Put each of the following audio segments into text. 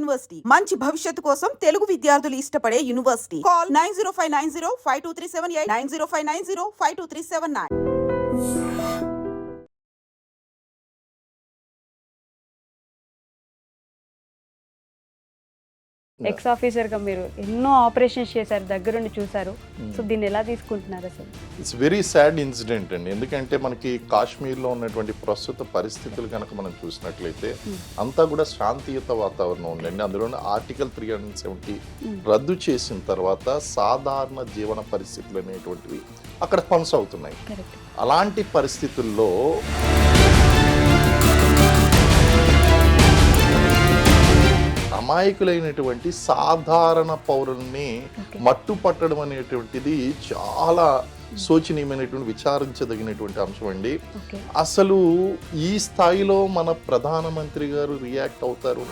University మంచి భవిష్యత్తు కోసం తెలుగు విద్యార్థులు ఇష్టపడే యూనివర్సిటీ. కాల్ 9059052378 9059052379. ఎక్స్ ఆఫీసర్గా మీరు ఎన్నో ఆపరేషన్స్ చేశారు, దగ్గరుండి చూశారు. సో దీన్ని ఎలా తీసుకుంటున్నారు అసలు? ఇట్స్ వెరీ సాడ్ ఇన్సిడెంట్ అండి. ఎందుకంటే మనకి కాశ్మీర్లో ఉన్నటువంటి ప్రస్తుత పరిస్థితులు కనుక మనం చూసినట్లయితే అంతా కూడా శాంతియుత వాతావరణం ఉందండి. అందులోనే ఆర్టికల్ 370 రద్దు చేసిన తర్వాత సాధారణ జీవన పరిస్థితులు అనేటువంటివి అక్కడ కొనసాగుతున్నాయి. అలాంటి పరిస్థితుల్లో అమాయకులైనటువంటి సాధారణ పౌరుల్ని మట్టు పట్టడం అనేటువంటిది చాలా శోచనీయమైనటువంటి విచారించదగినటువంటి అంశం అండి. అసలు ఈ స్థాయిలో మన ప్రధానమంత్రి గారు రియాక్ట్ అవుతారు.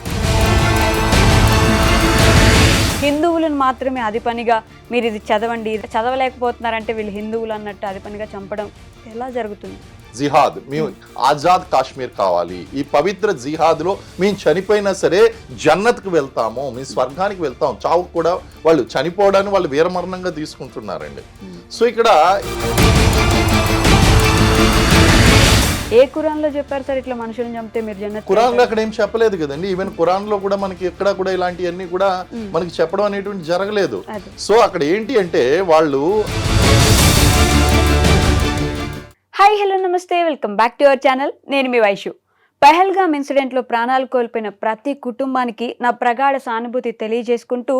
హిందువులను మాత్రమే అది పనిగా మీరు ఇది చదవండి, చదవలేకపోతున్నారంటే వీళ్ళు హిందువులు అన్నట్టు అది పనిగా చంపడం ఎలా జరుగుతుంది? జిహాద్, మేము ఆజాద్ కాశ్మీర్ కావాలి, ఈ పవిత్ర జిహాద్లో మేము చనిపోయినా సరే జన్నత్కి వెళ్తాము, మేము స్వర్గానికి వెళ్తాం, చావు కూడా వాళ్ళు చనిపోవడాన్ని వాళ్ళు వీరమరణంగా తీసుకుంటున్నారండి. సో ఇక్కడ ఏ ఖురాన్లో చెప్పారు సార్ ఇట్లా మనుషులను చంపితే మీరు జన్నత్? ఖురాన్లో అక్కడ ఏం చెప్పలేదు కదండి. ఈవెన్ ఖురాన్లో కూడా మనకి ఎక్కడ కూడా ఇలాంటివన్నీ కూడా మనకి చెప్పడం అనేటువంటి జరగలేదు. సో అక్కడ ఏంటి అంటే వాళ్ళు హాయ్ హలో నమస్తే, welcome back to our channel. నేను మీ వైషు. పహల్గామ్ ఇన్సిడెంట్లో ప్రాణాలు కోల్పోయిన ప్రతి కుటుంబానికి నా ప్రగాఢ సానుభూతి తెలియజేసుకుంటూ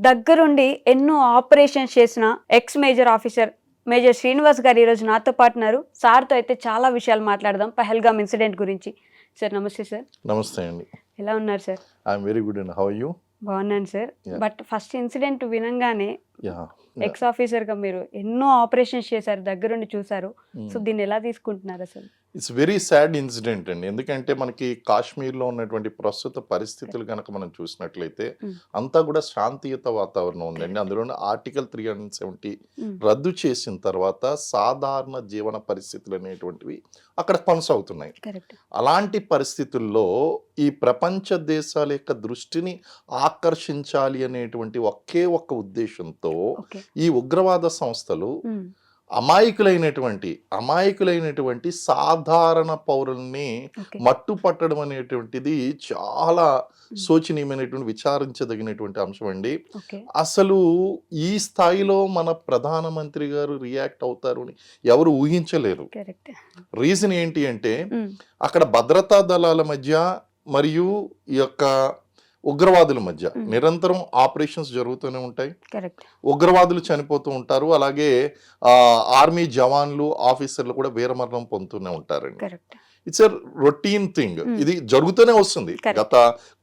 దగ్గరుండి ఎన్నో ఆపరేషన్స్ చేసిన X major officer major Srinivas గారు ఈరోజు నాతో పాటు ఉన్నారు. సార్తో అయితే చాలా విషయాలు మాట్లాడదాం పహల్గామ్ ఇన్సిడెంట్ గురించి. సార్ నమస్తే. సార్ నమస్తే అండి. ఎలా ఉన్నారు sir? I'm very good and how are you? బాగున్నాను సార్. బట్ ఫస్ట్ ఇన్సిడెంట్ వినంగానే ఎక్స్ ఆఫీసర్గా మీరు ఎన్నో ఆపరేషన్స్ చేశారు, దగ్గరుండి చూశారు. సో దీన్ని ఎలా తీసుకుంటున్నారు అసలు? ఇట్స్ వెరీ సాడ్ ఇన్సిడెంట్ అండి. ఎందుకంటే మనకి కాశ్మీర్లో ఉన్నటువంటి ప్రస్తుత పరిస్థితులు కనుక మనం చూసినట్లయితే అంతా కూడా శాంతియుత వాతావరణం ఉందండి. అందులోనే ఆర్టికల్ 370 రద్దు చేసిన తర్వాత సాధారణ జీవన పరిస్థితులు అనేటువంటివి అక్కడ కొనసాగుతున్నాయి. అలాంటి పరిస్థితుల్లో ఈ ప్రపంచ దేశాల యొక్క దృష్టిని ఆకర్షించాలి అనేటువంటి ఒకే ఒక్క ఉద్దేశంతో ఈ ఉగ్రవాద సంస్థలు అమాయకులైనటువంటి సాధారణ పౌరుల్ని మట్టు పట్టడం అనేటువంటిది చాలా శోచనీయమైనటువంటి విచారించదగినటువంటి అంశం అండి. అసలు ఈ స్థాయిలో మన ప్రధానమంత్రి గారు రియాక్ట్ అవుతారు అని ఎవరు ఊహించలేరు. రీజన్ ఏంటి అంటే అక్కడ భద్రతా దళాల మధ్య మరియు ఈ యొక్క ఉగ్రవాదుల మధ్య నిరంతరం ఆపరేషన్స్ జరుగుతూనే ఉంటాయి. ఉగ్రవాదులు చనిపోతూ ఉంటారు, అలాగే ఆర్మీ జవాన్లు ఆఫీసర్లు కూడా వీరమరణం పొందుతూనే ఉంటారండి. It's a routine thing. ఇది జరుగుతూనే వస్తుంది. గత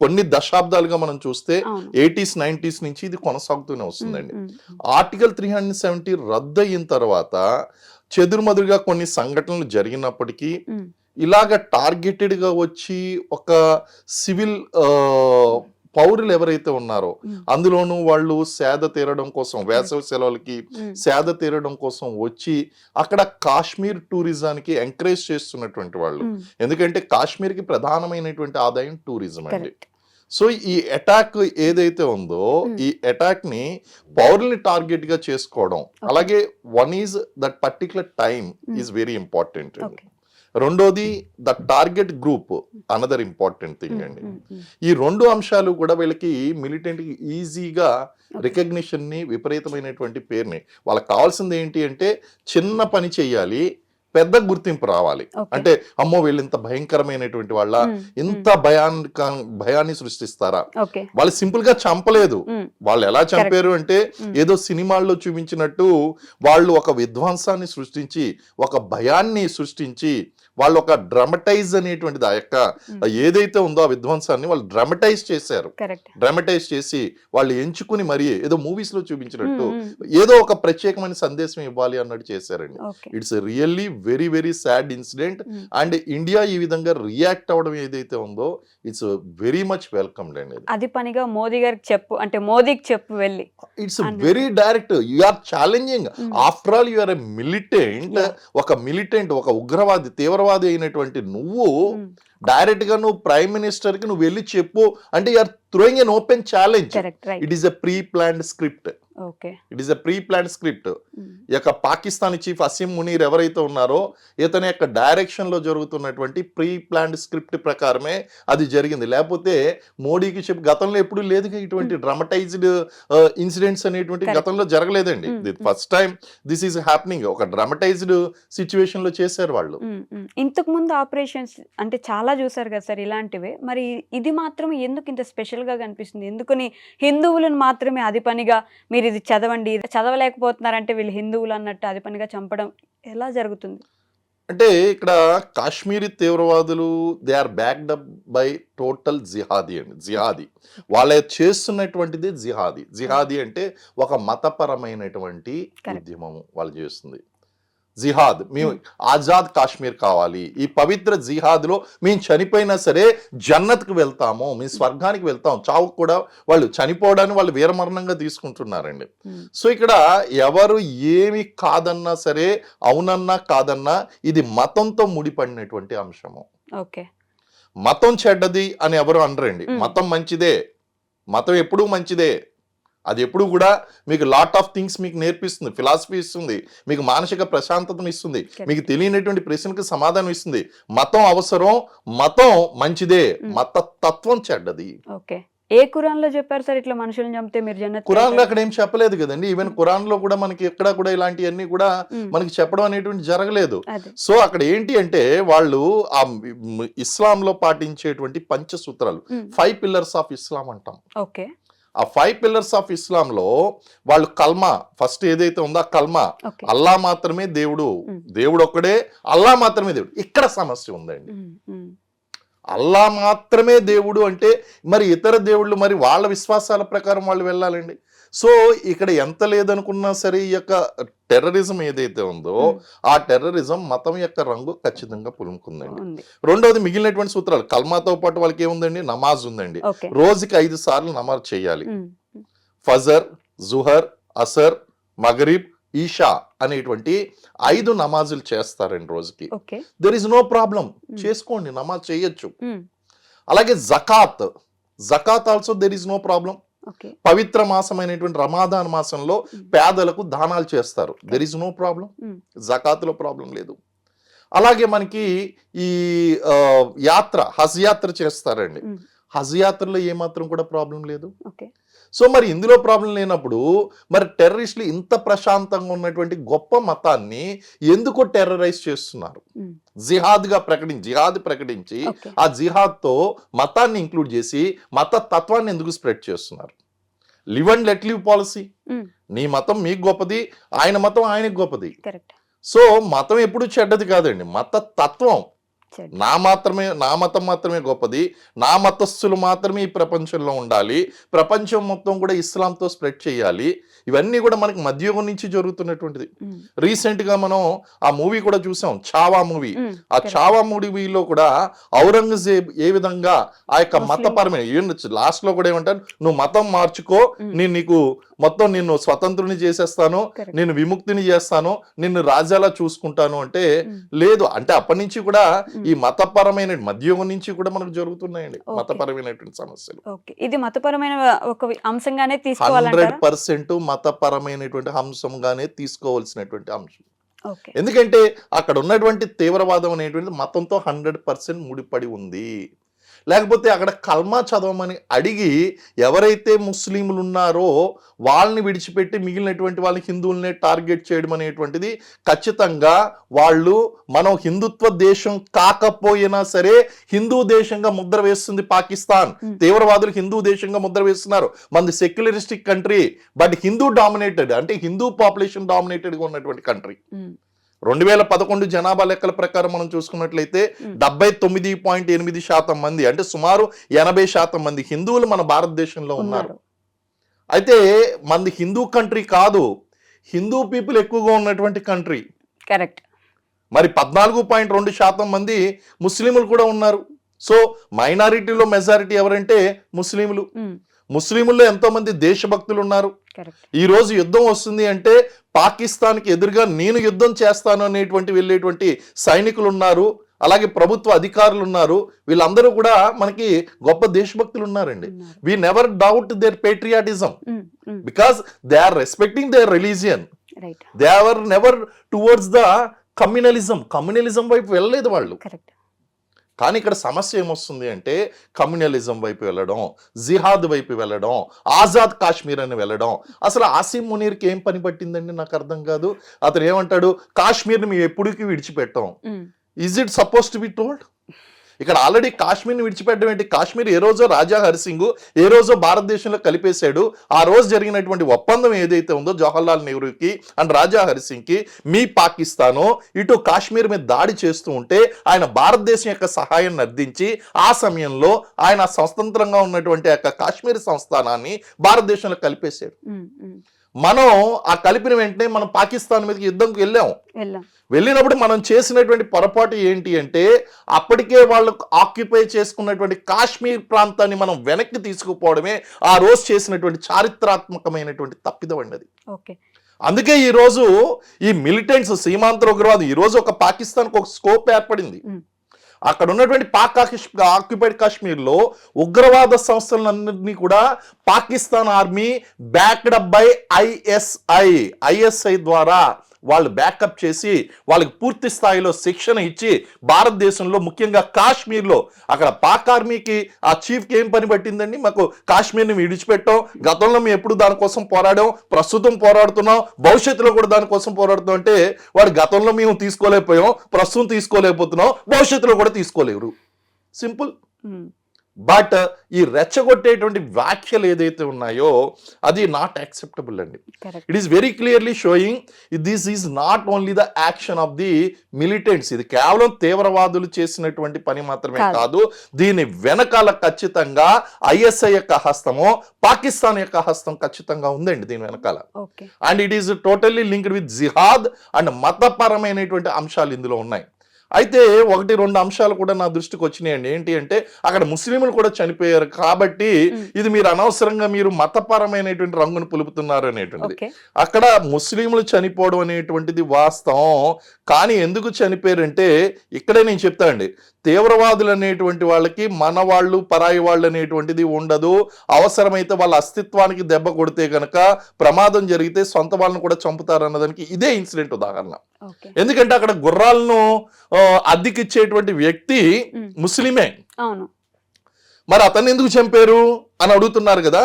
కొన్ని దశాబ్దాలుగా మనం చూస్తే 80s 90s నుంచి ఇది కొనసాగుతూనే వస్తుందండి. ఆర్టికల్ 370 రద్దు అయిన తర్వాత చెదురుమదురుగా కొన్ని సంఘటనలు జరిగినప్పటికీ ఇలాగ టార్గెటెడ్ గా వచ్చి ఒక సివిల్ పౌరులు ఎవరైతే ఉన్నారో అందులోనూ వాళ్ళు సేద తీరడం కోసం, వేసవి సెలవులకి సేద తీరడం కోసం వచ్చి అక్కడ కాశ్మీర్ టూరిజానికి ఎంకరేజ్ చేస్తున్నటువంటి వాళ్ళు. ఎందుకంటే కాశ్మీర్కి ప్రధానమైనటువంటి ఆదాయం టూరిజం అండి. సో ఈ అటాక్ ఏదైతే ఉందో ఈ అటాక్ ని పౌరుల్ని టార్గెట్ గా చేసుకోవడం, అలాగే one is that particular time is very important. రెండోది the target group another important thing అండి. ఈ రెండు అంశాలు కూడా వీళ్ళకి మిలిటెంట్ ఈజీగా రికగ్నిషన్ ని, విపరీతమైనటువంటి పేరుని, వాళ్ళకి కావాల్సింది ఏంటి అంటే చిన్న పని చెయ్యాలి, పెద్ద గుర్తింపు రావాలి. అంటే అమ్మో వీళ్ళు ఇంత భయంకరమైనటువంటి వాళ్ళ, ఇంత భయాన్ని సృష్టిస్తారా? వాళ్ళు సింపుల్ గా చంపలేదు. వాళ్ళు ఎలా చంపారు అంటే ఏదో సినిమాల్లో చూపించినట్టు వాళ్ళు ఒక విధ్వంసాన్ని సృష్టించి, ఒక భయాన్ని సృష్టించి, వాళ్ళు ఒక డ్రామటైజ్ అనేటువంటిది ఆ యొక్క ఏదైతే ఉందో ఆ విధ్వంసాన్ని వాళ్ళు డ్రామటైజ్ చేశారు. డ్రామటైజ్ చేసి వాళ్ళు ఎంచుకుని మరి ఏదో మూవీస్ లో చూపించినట్టు ఏదో ఒక ప్రత్యేకమైన సందేశం ఇవ్వాలి అన్నట్టు చేశారండి. It's really very very sad incident. And India ఈ విధంగా రియాక్ట్ అవ్వడం ఏదైతే ఉందో ఇట్స్ వెరీ మచ్ వెల్కమ్డ్ అండి. అది పనిగా మోదీ గారికి చెప్పు అంటే మోదీకి చెప్పు వెళ్ళి it's very direct. You are challenging. After all you are a militant. ఒక మిలిటెంట్, ఒక ఉగ్రవాది, తీవ్రవాది తీవ్రవాది అయినటువంటి నువ్వు డైరెక్ట్ గా నువ్వు ప్రైమ్ మినిస్టర్ కి నువ్వు వెళ్ళి చెప్పు అంటే you're throwing an open challenge. It is a pre planned script. It is a pre planned script. ఈ యొక్క పాకిస్తానీ చీఫ్ అసీం మునీర్ ఎవరైతే ఉన్నారో ఇతని యొక్క డైరెక్షన్ లో జరుగుతున్నటువంటి ప్రీ ప్లాన్డ్ స్క్రిప్ట్ ప్రకారమే అది జరిగింది. లేకపోతే మోడీకి చెప్పి గతంలో ఎప్పుడు లేదుగా ఇటువంటి డ్రామటైజ్డ్ ఇన్సిడెంట్స్ అనేటువంటి గతంలో జరగలేదండి. First time this is happening. ఒక డ్రామటైజ్డ్ సిచ్యువేషన్ లో చేశారు వాళ్ళు. ఇంతకు ముందు ఆపరేషన్స్ అంటే చాలా చూసారు కదా సార్ ఇలాంటివే. మరి ఇది మాత్రం ఎందుకు ఇంత స్పెషల్ గా కనిపిస్తుంది? ఎందుకని హిందువులను మాత్రమే అది పనిగా మీరు ఇది చదవండి, చదవలేకపోతున్నారంటే వీళ్ళు హిందువులు అన్నట్టు అది పనిగా చంపడం ఎలా జరుగుతుంది? అంటే ఇక్కడ కాశ్మీరీ తీవ్రవాదులు they are backed up by total జిహాదీ అండి. జిహాదీ వాళ్ళ చేస్తున్నటువంటిది జిహాదీ. జిహాదీ అంటే ఒక మతపరమైనటువంటి ఉద్యమము వాళ్ళు చేస్తుంది. జిహాద్, మేము ఆజాద్ కాశ్మీర్ కావాలి, ఈ పవిత్ర జిహాద్లో మేము చనిపోయినా సరే జన్నత్కి వెళ్తాము, మేము స్వర్గానికి వెళ్తాం, చావు కూడా వాళ్ళు చనిపోవడాన్ని వాళ్ళు వీరమరణంగా తీసుకుంటున్నారండి. సో ఇక్కడ ఎవరు ఏమి కాదన్నా సరే, అవునన్నా కాదన్నా, ఇది మతంతో ముడిపడినటువంటి అంశము. మతం చెడ్డది అని ఎవరు అనరండి. మతం మంచిదే, మతం ఎప్పుడూ మంచిదే. అది ఎప్పుడు కూడా మీకు లాట్ ఆఫ్ థింగ్స్ మీకు నేర్పిస్తుంది, ఫిలాసఫీ ఇస్తుంది, మీకు మానసిక ప్రశాంతతను ఇస్తుంది, మీకు తెలియనటువంటి ప్రశ్నకు సమాధానం ఇస్తుంది. మతం అవసరం, మతం మంచిదే, మత తత్వం చెడ్డది. ఏ ఖురాన్ లో చెప్పారు సార్ ఇట్లా మనుషులను చంపితే మీరు జన్నత్? ఖురాన్ లో అక్కడ ఏం చెప్పలేదు కదండి. ఈవెన్ ఖురాన్ లో కూడా మనకి ఎక్కడ కూడా ఇలాంటివన్నీ కూడా మనకి చెప్పడం అనేటువంటి జరగలేదు. సో అక్కడ ఏంటి అంటే వాళ్ళు ఆ ఇస్లాం లో పాటించేటువంటి పంచసూత్రాలు, 5 పిల్లర్స్ ఆఫ్ ఇస్లాం అంటాం. ఆ 5 పిల్లర్స్ ఆఫ్ ఇస్లాం లో వాళ్ళు కల్మా ఫస్ట్ ఏదైతే ఉందో ఆ కల్మా, అల్లా మాత్రమే దేవుడు, దేవుడు ఒక్కడే, అల్లా మాత్రమే దేవుడు. ఇక్కడ సమస్య ఉందండి. అల్లా మాత్రమే దేవుడు అంటే మరి ఇతర దేవుళ్ళు మరి వాళ్ళ విశ్వాసాల ప్రకారం వాళ్ళు వెళ్ళాలండి. సో ఇక్కడ ఎంత లేదనుకున్నా సరే ఈ యొక్క టెర్రరిజం ఏదైతే ఉందో ఆ టెర్రరిజం మతం యొక్క రంగు ఖచ్చితంగా పులుముకుందండి. రెండోది మిగిలినటువంటి సూత్రాలు, కల్మాతో పాటు వాళ్ళకి ఏముందండి, నమాజ్ ఉందండి. రోజుకి 5 సార్లు నమాజ్ చేయాలి. ఫజర్, జుహర్, అసర్, మగరిబ్, ఈషా అనేటువంటి 5 నమాజులు చేస్తారండి రోజుకి. దెర్ ఇస్ నో ప్రాబ్లం, చేసుకోండి, నమాజ్ చేయొచ్చు. అలాగే జకాత్, జకాత్ also there is no problem. పవిత్ర మాసమైనటువంటి రమాదాన్ మాసంలో పేదలకు దానాలు చేస్తారు, దెర్ ఇస్ నో ప్రాబ్లం, జకాత్ లో ప్రాబ్లం లేదు. అలాగే మనకి ఈ యాత్ర, హజ్ యాత్ర చేస్తారండి. హజ్ యాత్రలో ఏమాత్రం కూడా ప్రాబ్లం లేదు. సో మరి ఇందులో ప్రాబ్లం లేనప్పుడు మరి టెర్రరిస్టులు ఇంత ప్రశాంతంగా ఉన్నటువంటి గొప్ప మతాన్ని ఎందుకు టెర్రరైజ్ చేస్తున్నారు? జిహాద్ ప్రకటించి ఆ జిహాద్ తో మతాన్ని ఇంక్లూడ్ చేసి మత తత్వాన్ని ఎందుకు స్ప్రెడ్ చేస్తున్నారు? Live and let live policy. నీ మతం మీకు గొప్పది, ఆయన మతం ఆయనకు గొప్పది. సో మతం ఎప్పుడు చెడ్డది కాదండి, మత తత్వం. నా మతం మాత్రమే గొప్పది, నా మతస్థులు మాత్రమే ఈ ప్రపంచంలో ఉండాలి, ప్రపంచం మొత్తం కూడా ఇస్లాంతో స్ప్రెడ్ చేయాలి. ఇవన్నీ కూడా మనకి మధ్యయుగం నుంచి జరుగుతున్నటువంటిది. రీసెంట్ గా మనం ఆ మూవీ కూడా చూసాం, చావా మూవీ. ఆ చావా మూవీలో కూడా ఔరంగజేబ్ ఏ విధంగా ఆ యొక్క మతపరమైన లాస్ట్ లో కూడా ఏమంటారు, నువ్వు మతం మార్చుకో, నేను నీకు మొత్తం నిన్ను స్వతంత్రుని చేసేస్తాను, నిన్ను విముక్తిని చేస్తాను, నిన్ను రాజాలా చూసుకుంటాను అంటే లేదు. అంటే అప్పటి నుంచి కూడా ఈ మతపరమైన మధ్యయుగం నుంచి కూడా మనకు జరుగుతున్నాయండి మతపరమైనటువంటి సమస్యలు. ఇది మతపరమైన ఒక అంశంగానే తీసుకోవాలంటారా? 100% మతపరమైనటువంటి అంశంగానే తీసుకోవాల్సినటువంటి అంశం. ఎందుకంటే అక్కడ ఉన్నటువంటి తీవ్రవాదం అనేటువంటి మతంతో 100% ముడిపడి ఉంది. లేకపోతే అక్కడ కల్మా చదవమని అడిగి ఎవరైతే ముస్లింలు ఉన్నారో వాళ్ళని విడిచిపెట్టి మిగిలినటువంటి వాళ్ళని హిందువులనే టార్గెట్ చేయడం అనేటువంటిది ఖచ్చితంగా వాళ్ళు మనం హిందుత్వ దేశం కాకపోయినా సరే హిందూ దేశంగా ముద్ర వేస్తుంది పాకిస్తాన్. తీవ్రవాదులు హిందూ దేశంగా ముద్ర వేస్తున్నారు. మనది secularistic country, but Hindu dominated, అంటే హిందూ పాపులేషన్ డామినేటెడ్ గా ఉన్నటువంటి కంట్రీ. 2011 జనాభా లెక్కల ప్రకారం మనం చూసుకున్నట్లయితే 79.8% మంది, అంటే సుమారు 80% మంది హిందువులు మన భారతదేశంలో ఉన్నారు. అయితే మనది హిందూ కంట్రీ కాదు, హిందూ పీపుల్ ఎక్కువగా ఉన్నటువంటి కంట్రీ. కరెక్ట్. మరి 14.2% మంది ముస్లింలు కూడా ఉన్నారు. సో మైనారిటీలో మెజారిటీ ఎవరంటే ముస్లింలు. ముస్లింల్లో ఎంతో మంది దేశభక్తులు ఉన్నారు. ఈ రోజు యుద్ధం వస్తుంది అంటే పాకిస్తాన్కి ఎదురుగా నేను యుద్ధం చేస్తాను అనేటువంటి వెళ్ళేటువంటి సైనికులు ఉన్నారు. అలాగే ప్రభుత్వ అధికారులు ఉన్నారు, వీళ్ళందరూ కూడా మనకి గొప్ప దేశభక్తులు ఉన్నారండి. We never doubt their patriotism because they are respecting their religion. They are never towards the communalism వైపు వెళ్ళలేదు వాళ్ళు. కానీ ఇక్కడ సమస్య ఏమొస్తుంది అంటే కమ్యూనలిజం వైపు వెళ్ళడం, జిహాద్ వైపు వెళ్ళడం, ఆజాద్ కాశ్మీర్ అని వెళ్ళడం. అసలు ఆసిమ్ మునీర్కి ఏం పని పట్టిందండి నాకు అర్థం కాదు. అతను ఏమంటాడు, కాశ్మీర్ని మేము ఎప్పటికీ విడిచిపెట్టాం. Is it suppose to be told? ఇక్కడ ఆల్రెడీ కాశ్మీర్ని విడిచిపెట్టడం ఏంటి? కాశ్మీర్ ఏ రోజో రాజా హరిసింగ్ ఏ రోజో భారతదేశంలో కలిపేశాడు. ఆ రోజు జరిగినటువంటి ఒప్పందం ఏదైతే ఉందో జవహర్లాల్ నెహ్రూకి అండ్ రాజా హరిసింగ్కి, మీ పాకిస్తాను ఇటు కాశ్మీర్ మీద దాడి చేస్తూ ఉంటే ఆయన భారతదేశం యొక్క సహాయాన్ని అర్థించి ఆ సమయంలో ఆయన స్వతంత్రంగా ఉన్నటువంటి యొక్క కాశ్మీర్ సంస్థానాన్ని భారతదేశంలో కలిపేశాడు. మనం ఆ కలిపిన వెంటనే మనం పాకిస్తాన్ మీదకి యుద్ధంకి వెళ్ళినప్పుడు మనం చేసినటువంటి పొరపాటు ఏంటి అంటే అప్పటికే వాళ్ళు ఆక్యుపై చేసుకున్నటువంటి కాశ్మీర్ ప్రాంతాన్ని మనం వెనక్కి తీసుకుపోవడమే ఆ రోజు చేసినటువంటి చారిత్రాత్మకమైనటువంటి తప్పిదం అండి అది. అందుకే ఈ రోజు ఈ మిలిటెంట్స్, సీమాంతర ఉగ్రవాదం, ఈ రోజు ఒక పాకిస్తాన్కి ఒక స్కోప్ ఏర్పడింది. అక్కడ ఉన్నటువంటి పాక్ ఆక్యుపైడ్ కాశ్మీర్లో ఉగ్రవాద సంస్థలన్నింటినీ కూడా Pakistan army backed up by ISI ద్వారా వాళ్ళు బ్యాకప్ చేసి వాళ్ళకి పూర్తి స్థాయిలో శిక్షణ ఇచ్చి భారతదేశంలో ముఖ్యంగా కాశ్మీర్లో అక్కడ పాక్ ఆర్మీకి ఆ చీఫ్కి ఏం పని పట్టిందండి, మాకు కాశ్మీర్ని విడిచిపెట్టాం, గతంలో మేము ఎప్పుడు దానికోసం పోరాడాం, ప్రస్తుతం పోరాడుతున్నాం, భవిష్యత్తులో కూడా దానికోసం పోరాడుతాం అంటే వాడు గతంలో మేము తీసుకోలేకపోయాం, ప్రస్తుతం తీసుకోలేకపోతున్నాం, భవిష్యత్తులో కూడా తీసుకోలేరు. సింపుల్. బట్ ఈ రెచ్చగొట్టేటువంటి వ్యాఖ్యలు ఏదైతే ఉన్నాయో అది నాట్ యాక్సెప్టబుల్ అండి. It is very clearly sowing this is not only the action of the militants. ఇది కేవలం తీవ్రవాదులు చేసినటువంటి పని మాత్రమే కాదు, దీని వెనకాల ఖచ్చితంగా ఐఎస్ఐ యొక్క హస్తము, పాకిస్తాన్ యొక్క హస్తం ఖచ్చితంగా ఉందండి దీని వెనకాల. And it is totally linked with జిహాద్ అండ్ మతపరమైనటువంటి అంశాలు ఇందులో ఉన్నాయి. అయితే 1-2 అంశాలు కూడా నా దృష్టికి వచ్చినాయండి. ఏంటి అంటే అక్కడ ముస్లింలు కూడా చనిపోయారు కాబట్టి ఇది మీరు అనవసరంగా మీరు మతపరమైనటువంటి రంగును పులుపుతున్నారు అనేటువంటిది. అక్కడ ముస్లింలు చనిపోవడం అనేటువంటిది వాస్తవం. కానీ ఎందుకు చనిపోయారంటే ఇక్కడే నేను చెప్తానండి, తీవ్రవాదులు అనేటువంటి వాళ్ళకి మన వాళ్ళు పరాయి వాళ్ళు అనేటువంటిది ఉండదు. అవసరమైతే వాళ్ళ అస్తిత్వానికి దెబ్బ కొడితే కనుక ప్రమాదం జరిగితే సొంత వాళ్ళని కూడా చంపుతారు అన్నదానికి ఇదే ఇన్సిడెంట్ ఉదాహరణ. ఎందుకంటే అక్కడ గుర్రాలను అద్దెకిచ్చేటువంటి వ్యక్తి ముస్లిమే. మరి అతన్ని ఎందుకు చంపారు అని అడుగుతున్నారు కదా.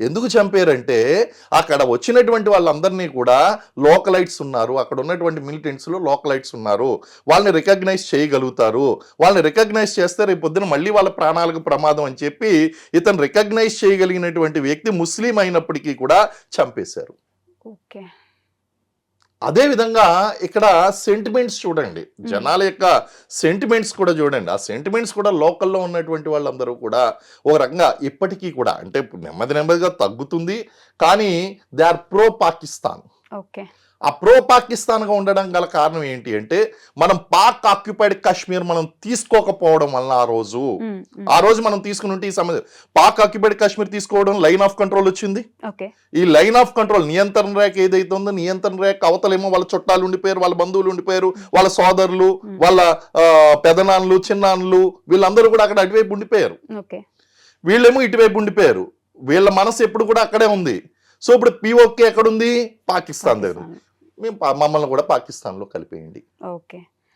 ఎందుకు చంపారంటే అక్కడ వచ్చినటువంటి వాళ్ళందరినీ కూడా లోకలైట్స్ ఉన్నారు, అక్కడ ఉన్నటువంటి మిలిటెంట్స్లో లోకలైట్స్ ఉన్నారు, వాళ్ళని రికగ్నైజ్ చేయగలుగుతారు, వాళ్ళని రికగ్నైజ్ చేస్తే రేపు పొద్దున మళ్ళీ వాళ్ళ ప్రాణాలకు ప్రమాదం అని చెప్పి ఇతను రికగ్నైజ్ చేయగలిగినటువంటి వ్యక్తి ముస్లిం అయినప్పటికీ కూడా చంపేశారు. అదే విధంగా ఇక్కడ సెంటిమెంట్స్ చూడండి, జనాల యొక్క సెంటిమెంట్స్ కూడా చూడండి. ఆ సెంటిమెంట్స్ కూడా లోకల్లో ఉన్నటువంటి వాళ్ళందరూ కూడా ఒక రకంగా ఇప్పటికీ కూడా అంటే నెమ్మదిగా తగ్గుతుంది, కానీ దే ఆర్ ప్రో పాకిస్తాన్. ఆ ప్రో పాకిస్తాన్గా ఉండడం గల కారణం ఏంటి అంటే మనం పాక్ ఆక్యుపైడ్ కాశ్మీర్ మనం తీసుకోకపోవడం వల్ల ఆ రోజు మనం తీసుకుని ఉంటే ఈ సమస్య పాక్ ఆక్యుపైడ్ కాశ్మీర్ తీసుకోవడం లైన్ ఆఫ్ కంట్రోల్ వచ్చింది. ఈ లైన్ ఆఫ్ కంట్రోల్ నియంత్రణ రేఖ ఏదైతే ఉందో నియంత్రణ రేఖ అవతలేమో వాళ్ళ చుట్టాలు ఉండిపోయారు, వాళ్ళ బంధువులు ఉండిపోయారు, వాళ్ళ సోదరులు, వాళ్ళ పెదనాన్నలు, చిన్నాన్నలు, వీళ్ళందరూ కూడా అక్కడ అటువైపు ఉండిపోయారు, వీళ్ళేమో ఇటువైపు ఉండిపోయారు. వీళ్ళ మనసు ఎప్పుడు కూడా అక్కడే ఉంది. సో ఇప్పుడు పిఓకే ఎక్కడుంది? పాకిస్తాన్ దగ్గర. మమ్మల్ని కూడా పాకిస్తాన్ లో కలిపేయండి.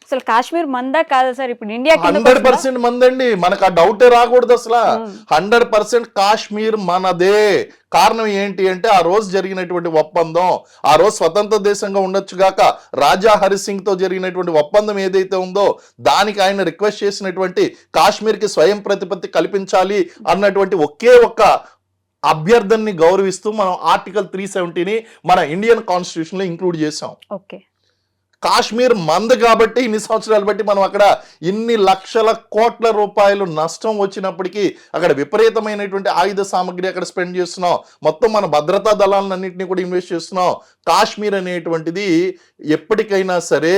అసలు కాశ్మీర్ మందా కాదా సార్? ఇప్పుడు ఇండియా 100% మందండి, మనకు ఆ డౌటే రాకూడదు. అసలు 100% కాశ్మీర్ మనదే. కారణం ఏంటి అంటే ఆ రోజు జరిగినటువంటి ఒప్పందం, ఆ రోజు స్వతంత్ర దేశంగా ఉండొచ్చుగాక రాజా హరిసింగ్ తో జరిగినటువంటి ఒప్పందం ఏదైతే ఉందో దానికి ఆయన రిక్వెస్ట్ చేసినటువంటి కాశ్మీర్కి స్వయం ప్రతిపత్తి కల్పించాలి అన్నటువంటి ఒకే ఒక్క అభ్యర్థనని గౌరవిస్తూ మనం ఆర్టికల్ 370ని మన ఇండియన్ కాన్స్టిట్యూషన్ లో ఇంక్లూడ్ చేసాం. కాశ్మీర్ మంద కాబట్టి ఇన్ని సంవత్సరాలు బట్టి మనం అక్కడ ఇన్ని లక్షల కోట్ల రూపాయలు నష్టం వచ్చినప్పటికీ అక్కడ విపరీతమైనటువంటి ఆయుధ సామగ్రి అక్కడ స్పెండ్ చేస్తున్నాం, మొత్తం మన భద్రతా దళాలన్నింటినీ కూడా ఇన్వెస్ట్ చేస్తున్నాం. కాశ్మీర్ అనేటువంటిది ఎప్పటికైనా సరే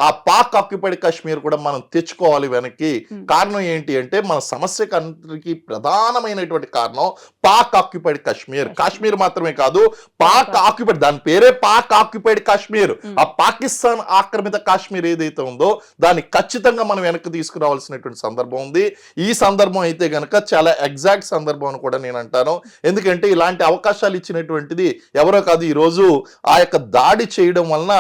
ఆ పాక్ ఆక్యుపైడ్ కాశ్మీర్ కూడా మనం తెచ్చుకోవాలి వెనక్కి. కారణం ఏంటి అంటే మన సమస్యకి అందరికీ ప్రధానమైనటువంటి కారణం పాక్ ఆక్యుపైడ్ కాశ్మీర్. కాశ్మీర్ మాత్రమే కాదు, పాక్ ఆక్యుపైడ్, దాని పేరే పాక్ ఆక్యుపైడ్ కాశ్మీర్. ఆ పాకిస్తాన్ ఆక్రమిత కాశ్మీర్ ఏదైతే ఉందో దాన్ని ఖచ్చితంగా మనం వెనక్కి తీసుకురావాల్సినటువంటి సందర్భం ఉంది. ఈ సందర్భం అయితే గనక చాలా ఎగ్జాక్ట్ సందర్భం అని కూడా నేను అంటాను. ఎందుకంటే ఇలాంటి అవకాశాలు ఇచ్చినటువంటిది ఎవరో కాదు, ఈరోజు ఆ యొక్క దాడి చేయడం వలన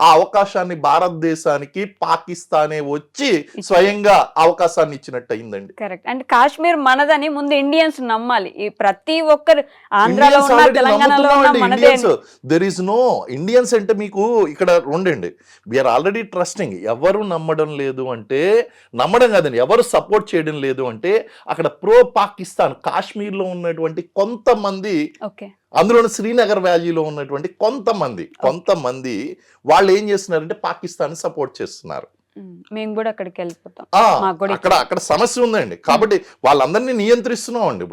ఆ అవకాశాన్ని భారతదేశానికి పాకిస్తానే వచ్చి స్వయంగా అవకాశాన్ని ఇచ్చినట్టు అయిందండి. కరెక్ట్. అండ్ కాశ్మీర్ మనదని ముందు ఇండియన్స్ నమ్మాలి. ఈ ప్రతి ఒక్కరు ఆంధ్రాలో ఉన్న, తెలంగాణలో ఉన్న మనదే. దెర్ ఈస్ నో ఇండియన్స్ అంటే మీకు ఇక్కడ ఉండండి, వీఆర్ ఆల్రెడీ ట్రస్టింగ్. ఎవరు నమ్మడం లేదు అంటే, నమ్మడం కాదండి, ఎవరు సపోర్ట్ చేయడం లేదు అంటే అక్కడ ప్రో పాకిస్తాన్ కాశ్మీర్లో ఉన్నటువంటి కొంతమంది, అందులో శ్రీనగర్ వ్యాలీలో ఉన్నటువంటి కొంతమంది వాళ్ళు ఏం చేస్తున్నారంటే పాకిస్తాన్ సపోర్ట్ చేస్తున్నారు. మేము కూడా అక్కడికి వెళ్ళిపోతాం. అక్కడ సమస్య ఉందండి. కాబట్టి వాళ్ళందరినీ నియంత్రిస్తున్నాం అండి.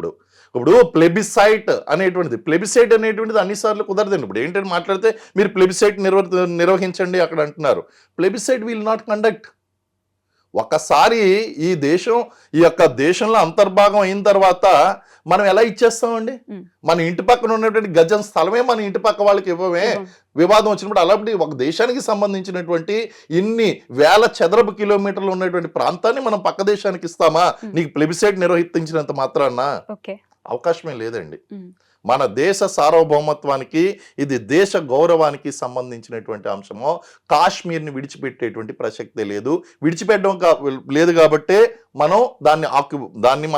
ఇప్పుడు ప్లెబిసైట్ అనేటువంటిది అన్నిసార్లు కుదరదండి. ఇప్పుడు ఏంటంటే మాట్లాడితే మీరు ప్లెబిసైట్ నిర్వహించండి అక్కడ అంటున్నారు. Plebiscite will not conduct. ఒకసారి ఈ యొక్క దేశంలో అంతర్భాగం అయిన తర్వాత మనం ఎలా ఇచ్చేస్తామండి? మన ఇంటి పక్కన ఉన్నటువంటి గజం స్థలమే మన ఇంటి పక్క వాళ్ళకి ఇవ్వమే. వివాదం వచ్చినప్పుడు అలాంటి ఒక దేశానికి సంబంధించినటువంటి ఇన్ని వేల చదరపు కిలోమీటర్లు ఉన్నటువంటి ప్రాంతాన్ని మనం పక్క దేశానికి ఇస్తామా? నీకు ప్లెబిసైట్ నిర్వహించినంత మాత్రాన అవకాశమే లేదండి. మన దేశ సార్వభౌమత్వానికి, ఇది దేశ గౌరవానికి సంబంధించినటువంటి అంశము. కాశ్మీర్ని విడిచిపెట్టేటువంటి ప్రసక్తే లేదు. విడిచిపెట్టడం లేదు కాబట్టే మనం దాన్ని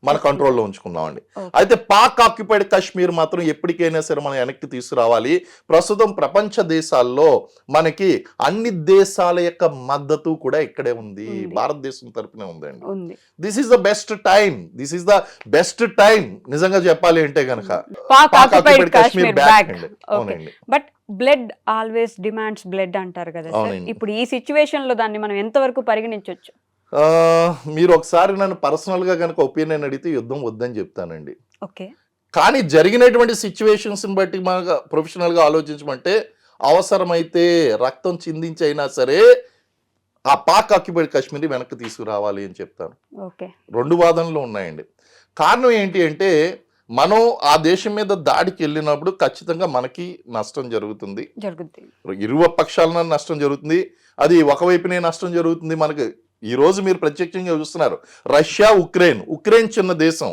మన కంట్రోల్లో ఉంచుకున్నామండి. అయితే పాక్ ఆక్యుపైడ్ కాశ్మీర్ మాత్రం ఎప్పటికైనా సరే మనం వెనక్కి తీసుకురావాలి. ప్రస్తుతం ప్రపంచ దేశాల్లో మనకి అన్ని దేశాల యొక్క మద్దతు కూడా ఇక్కడే ఉంది, భారతదేశం తరపునే ఉందండి. This is the best time నిజంగా చెప్పాలి అంటే గనక పాక్ ఆక్యుపైడ్ కాశ్మీర్ బ్యాక్. అవునండి. But blood always demands blood అంటారు కదా సార్. ఇప్పుడు ఈ సిచ్యువేషన్ లో దాన్ని మనం ఎంతవరకు పరిగణించవచ్చు? మీరు ఒకసారి నన్ను పర్సనల్ గా కనుక ఒపీనియన్ అడిగితే యుద్ధం వద్దని చెప్తానండి. ఓకే. కానీ జరిగినటువంటి సిచ్యువేషన్స్ బట్టి మనకు ప్రొఫెషనల్ గా ఆలోచించమంటే అవసరమైతే రక్తం చిందించి అయినా సరే ఆ పాక్ ఆక్యుపైడ్ కాశ్మీర్ వెనక్కి తీసుకురావాలి అని చెప్తాను. రెండు వాదనలు ఉన్నాయండి. కారణం ఏంటి అంటే, మనం ఆ దేశం మీద దాడికి వెళ్ళినప్పుడు ఖచ్చితంగా మనకి నష్టం జరుగుతుంది, ఇరు పక్షాలన నష్టం జరుగుతుంది. అది ఒకవైపునే నష్టం జరుగుతుంది. మనకి ఈ రోజు మీరు ప్రత్యక్షంగా చూస్తున్నారు, రష్యా ఉక్రెయిన్ చిన్న దేశం,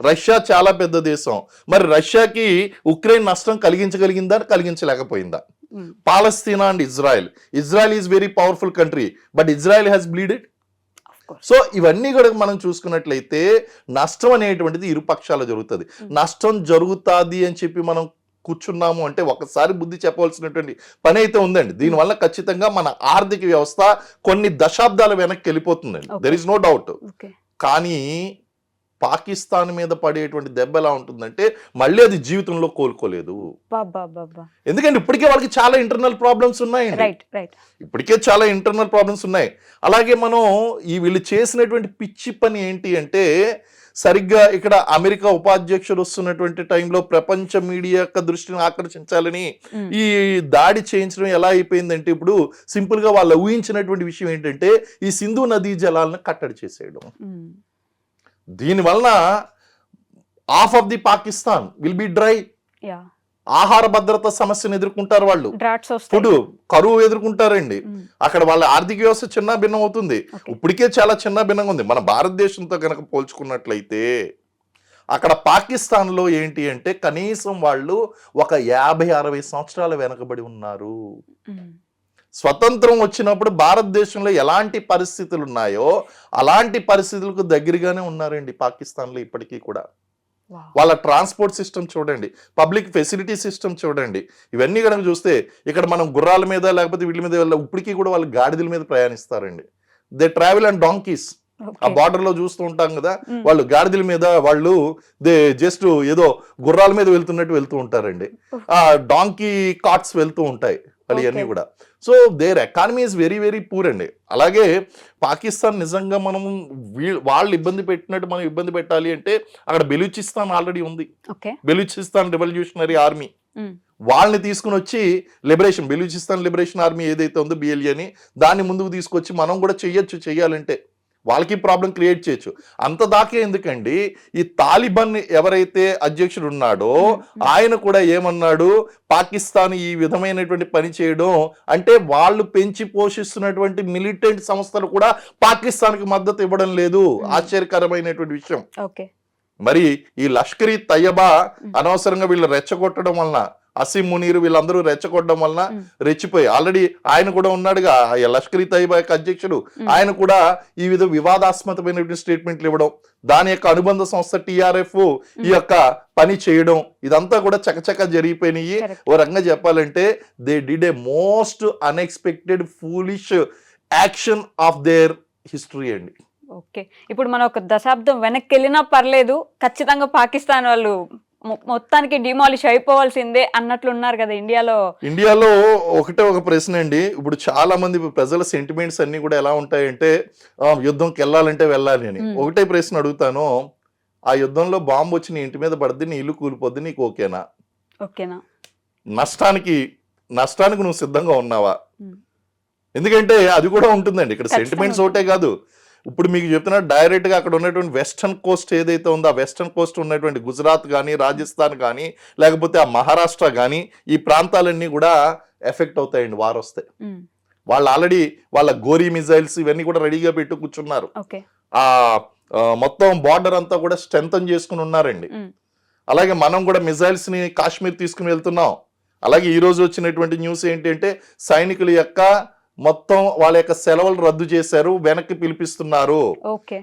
రష్యా చాలా పెద్ద దేశం. మరి రష్యాకి ఉక్రెయిన్ నష్టం కలిగించగలిగిందా, కలిగించలేకపోయిందా? Palestine and Israel is very powerful country, but Israel has bleeded. So ఇవన్నీ కూడా మనం చూసుకున్నట్లయితే నష్టం అనేటువంటిది ఇరు పక్షాలు జరుగుతుంది. నష్టం జరుగుతుంది అని చెప్పి మనం కూర్చున్నాము అంటే ఒకసారి బుద్ధి చెప్పవలసినటువంటి పని అయితే ఉందండి. దీనివల్ల ఖచ్చితంగా మన ఆర్థిక వ్యవస్థ కొన్ని దశాబ్దాల వెనక్కి వెళ్ళిపోతుందండి, దెర్ ఇస్ నో డౌట్. కానీ పాకిస్తాన్ మీద పడేటువంటి దెబ్బ ఎలా ఉంటుందంటే మళ్ళీ అది జీవితంలో కోలుకోలేదు. ఎందుకంటే ఇప్పటికే వాళ్ళకి చాలా ఇంటర్నల్ ప్రాబ్లమ్స్ ఉన్నాయండి, అలాగే మనం వీళ్ళు చేసినటువంటి పిచ్చి పని ఏంటి అంటే, సరిగ్గా ఇక్కడ అమెరికా ఉపాధ్యక్షుడు వస్తున్నటువంటి టైంలో ప్రపంచ మీడియా యొక్క దృష్టిని ఆకర్షించాలని ఈ దాడి చేయించడం ఎలా అయిపోయిందంటే, ఇప్పుడు సింపుల్ గా వాళ్ళు ఊహించినటువంటి విషయం ఏంటంటే ఈ సింధు నదీ జలాలను కట్టడి చేసేయడం. దీనివల్ల half of the Pakistan will be dry. ఆహార భద్రత సమస్యను ఎదుర్కొంటారు వాళ్ళు, ఫుడ్ కరువు ఎదుర్కొంటారండి. అక్కడ వాళ్ళ ఆర్థిక వ్యవస్థ చిన్న భిన్నం అవుతుంది. ఇప్పటికే చాలా చిన్న భిన్నంగా ఉంది. మన భారతదేశంతో కనుక పోల్చుకున్నట్లయితే అక్కడ పాకిస్తాన్ లో ఏంటి అంటే కనీసం వాళ్ళు ఒక 50-60 సంవత్సరాల వెనకబడి ఉన్నారు. స్వతంత్రం వచ్చినప్పుడు భారతదేశంలో ఎలాంటి పరిస్థితులు ఉన్నాయో అలాంటి పరిస్థితులకు దగ్గరగానే ఉన్నారండి పాకిస్తాన్లో ఇప్పటికీ కూడా. వాళ్ళ ట్రాన్స్పోర్ట్ సిస్టమ్ చూడండి, పబ్లిక్ ఫెసిలిటీ సిస్టమ్ చూడండి, ఇవన్నీ కనుక చూస్తే ఇక్కడ మనం గుర్రాల మీద లేకపోతే వీటి మీద ఇప్పటికీ కూడా వాళ్ళు గాడిదల మీద ప్రయాణిస్తారండి. They travel and donkeys. ఆ బార్డర్ లో చూస్తూ ఉంటాం కదా, వాళ్ళు గాడిదల మీద, వాళ్ళు దే జస్ట్ ఏదో గుర్రాల మీద వెళ్తున్నట్టు వెళ్తూ ఉంటారండి. ఆ డాంకీ కార్ట్స్ వెళ్తూ ఉంటాయి ఇవన్నీ కూడా. So their economy is very very poor అండి. అలాగే పాకిస్తాన్ నిజంగా మనం వాళ్ళు ఇబ్బంది పెట్టినట్టు మనం ఇబ్బంది పెట్టాలి అంటే అక్కడ బెలూచిస్తాన్ ఆల్రెడీ ఉంది. బెలూచిస్తాన్ రెవల్యూషనరీ ఆర్మీ, వాళ్ళని తీసుకుని వచ్చి బెలూచిస్తాన్ లిబరేషన్ ఆర్మీ ఏదైతే ఉందో BLA అని, దాన్ని ముందుకు తీసుకొచ్చి మనం కూడా చెయ్యాలంటే వాళ్ళకి ప్రాబ్లం క్రియేట్ చేయొచ్చు. అంత దాకా ఎందుకండి, ఈ తాలిబాన్ ఎవరైతే అధ్యక్షుడు ఉన్నాడో ఆయన కూడా ఏమన్నాడు, పాకిస్తాన్ ఈ విధమైనటువంటి పని చేయడం అంటే వాళ్ళు పెంచి పోషిస్తున్నటువంటి మిలిటెంట్ సంస్థలు కూడా పాకిస్తాన్కి మద్దతు ఇవ్వడం లేదు. ఆశ్చర్యకరమైనటువంటి విషయం. ఓకే. మరి ఈ లష్కరీ తయ్యబా అనవసరంగా వీళ్ళు రెచ్చగొట్టడం వలన, అసీం మునీర్ వీళ్ళందరూ రెచ్చగొట్టడం వలన రెచ్చిపోయి, ఆల్రెడీ ఆయన కూడా ఉన్నాడుగా లష్కరీ తయ్యబా యొక్క అధ్యక్షుడు, ఆయన కూడా ఈ విధ వివాదాస్పదమైనటువంటి స్టేట్మెంట్లు ఇవ్వడం, దాని యొక్క అనుబంధ సంస్థ TRF ఈ యొక్క పని చేయడం, ఇదంతా కూడా చకచక జరిగిపోయినాయి. ఓ రకంగా చెప్పాలంటే they did a most unexpected foolish action of their history అండి. ఓకే. ఇప్పుడు మనం ఒక దశాబ్దం వెనక్కి వెళ్ళినా పర్లేదు, ఖచ్చితంగా పాకిస్తాన్ వాళ్ళు మొత్తానికి డిమాలిష్ అయిపోవాల్సిందే అన్నట్లు ఉన్నారు కదా ఇండియాలో ఒకటే ఒక ప్రశ్న అండి. ఇప్పుడు చాలా మంది ప్రజల సెంటిమెంట్స్ అన్ని కూడా ఎలా ఉంటాయంటే యుద్ధంకి వెళ్ళాలంటే వెళ్ళాలి అని. ఒకటే ప్రశ్న అడుగుతాను, ఆ యుద్ధంలో బాంబు వచ్చి నీ ఇంటి మీద పడితే నీ ఇల్లు కూలిపోద్ది, నీకు ఓకేనా? నష్టానికి నువ్వు సిద్ధంగా ఉన్నావా? ఎందుకంటే అది కూడా ఉంటుందండి ఇక్కడ. సెంటిమెంట్స్ ఒకటే కాదు. ఇప్పుడు మీకు చెప్తున్నా డైరెక్ట్ గా అక్కడ ఉన్నటువంటి వెస్టర్న్ కోస్ట్ ఏదైతే ఉందో, ఆ వెస్టర్న్ కోస్ట్ ఉన్నటువంటి గుజరాత్ కానీ, రాజస్థాన్ కానీ, లేకపోతే ఆ మహారాష్ట్ర కానీ, ఈ ప్రాంతాలన్నీ కూడా ఎఫెక్ట్ అవుతాయండి వార్ వస్తే. వాళ్ళు ఆల్రెడీ వాళ్ళ గోరీ మిజైల్స్ ఇవన్నీ కూడా రెడీగా పెట్టు కూర్చున్నారు. ఆ మొత్తం బార్డర్ అంతా కూడా స్ట్రెంథన్ చేసుకుని ఉన్నారండి. అలాగే మనం కూడా మిజైల్స్ ని కాశ్మీర్ తీసుకుని వెళ్తున్నాం. అలాగే ఈ రోజు వచ్చినటువంటి న్యూస్ ఏంటంటే సైనికుల యొక్క మొత్తం వాళ్ళ యొక్క సెలవులు రద్దు చేశారు, వెనక్కి పిలిపిస్తున్నారు.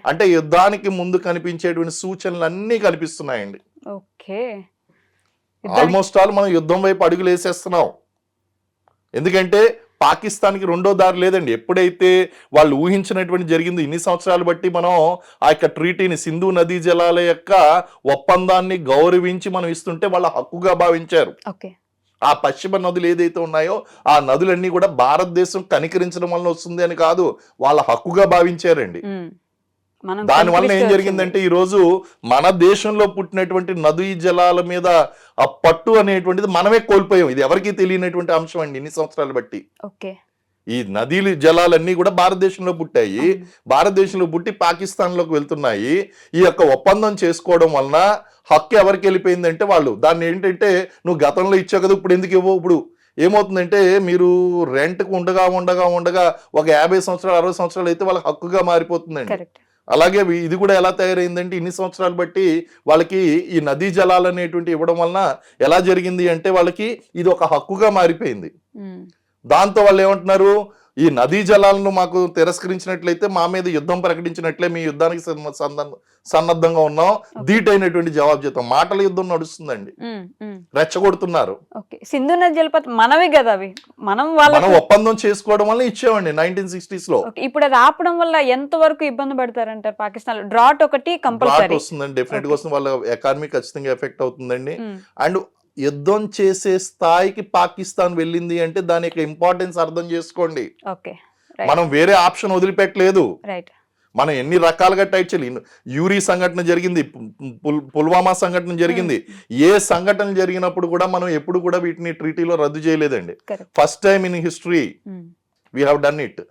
అంటే యుద్ధానికి ముందు కనిపించేటువంటి సూచనలు అన్ని కనిపిస్తున్నాయండి. ఆల్మోస్ట్ ఆల్ మనం యుద్ధం వైపు అడుగులు వేసేస్తున్నాం. ఎందుకంటే పాకిస్తాన్కి రెండో దారి లేదండి. ఎప్పుడైతే వాళ్ళు ఊహించినటువంటి జరిగింది, ఇన్ని సంవత్సరాలు బట్టి మనం ఆ యొక్క ట్రీటీని, సింధు నదీ జలాల యొక్క ఒప్పందాన్ని గౌరవించి మనం ఇస్తుంటే వాళ్ళ హక్కుగా భావించారు. ఆ పశ్చిమ నదులు ఏదైతే ఉన్నాయో ఆ నదులన్నీ కూడా భారతదేశం కనికరించడం వల్ల వస్తుంది అని కాదు, వాళ్ళ హక్కుగా భావించారండి. దాని వల్ల ఏం జరిగిందంటే ఈ రోజు మన దేశంలో పుట్టినటువంటి నదీ జలాల మీద ఆ పట్టు అనేటువంటిది మనమే కోల్పోయాం. ఇది ఎవరికీ తెలియనటువంటి అంశం అండి ఇన్ని సంవత్సరాలు బట్టి. ఈ నదీలు జలాలన్నీ కూడా భారతదేశంలో పుట్టాయి, భారతదేశంలో పుట్టి పాకిస్తాన్లోకి వెళ్తున్నాయి. ఈ యొక్క ఒప్పందం చేసుకోవడం వలన హక్కు ఎవరికి వెళ్ళిపోయిందంటే వాళ్ళు దాన్ని ఏంటంటే, నువ్వు గతంలో ఇచ్చావు కదా ఇప్పుడు ఎందుకు ఇవ్వవు? ఇప్పుడు ఏమవుతుందంటే మీరు రెంట్కు ఉండగా ఒక 50 సంవత్సరాలు 60 సంవత్సరాలు అయితే వాళ్ళకి హక్కుగా మారిపోతుందండి. అలాగే ఇది కూడా ఎలా తయారైందంటే ఇన్ని సంవత్సరాలు బట్టి వాళ్ళకి ఈ నదీ జలాలు అనేటువంటి ఇవ్వడం వలన ఎలా జరిగింది అంటే వాళ్ళకి ఇది ఒక హక్కుగా మారిపోయింది. దాంతో వాళ్ళు ఏమంటున్నారు, ఈ నదీ జలాలను మాకు తిరస్కరించినట్లయితే మా మీద యుద్ధం ప్రకటించినట్లే, మీ యుద్ధానికి సన్నద్ధంగా ఉన్నాం, ధీటైనటువంటి జవాబు చేద్దాం. మాటల యుద్ధం నడుస్తుందండి, రెచ్చగొడుతున్నారు. సింధు నది జలపాతం మనవి కదా, అవి మనం ఒప్పందం చేసుకోవడం వల్ల ఇచ్చేవండి 1960s లో. ఇప్పుడు అది ఆపడం వల్ల ఎంత వరకు ఇబ్బంది పడతారంటారు పాకిస్తాన్? డ్రాట్ ఒకటి కంపల్సరీ వస్తుందండి, డెఫినెట్ గా వస్తుంది. వాళ్ళ ఎకానమీ ఖచ్చితంగా ఎఫెక్ట్ అవుతుందండి. అండ్ యుద్ధం చేసే స్థాయికి పాకిస్తాన్ వెళ్ళింది అంటే దాని యొక్క ఇంపార్టెన్స్ అర్థం చేసుకోండి. మనం వేరే ఆప్షన్ వదిలిపెట్టలేదు. మనం ఎన్ని రకాలుగా టైట్ చేయాలి. యూరీ సంఘటన జరిగింది, పుల్వామా సంఘటన జరిగింది. ఏ సంఘటన జరిగినప్పుడు కూడా మనం ఎప్పుడు కూడా వీటిని ట్రీటీలో రద్దు చేయలేదండి. First time in history we have done it.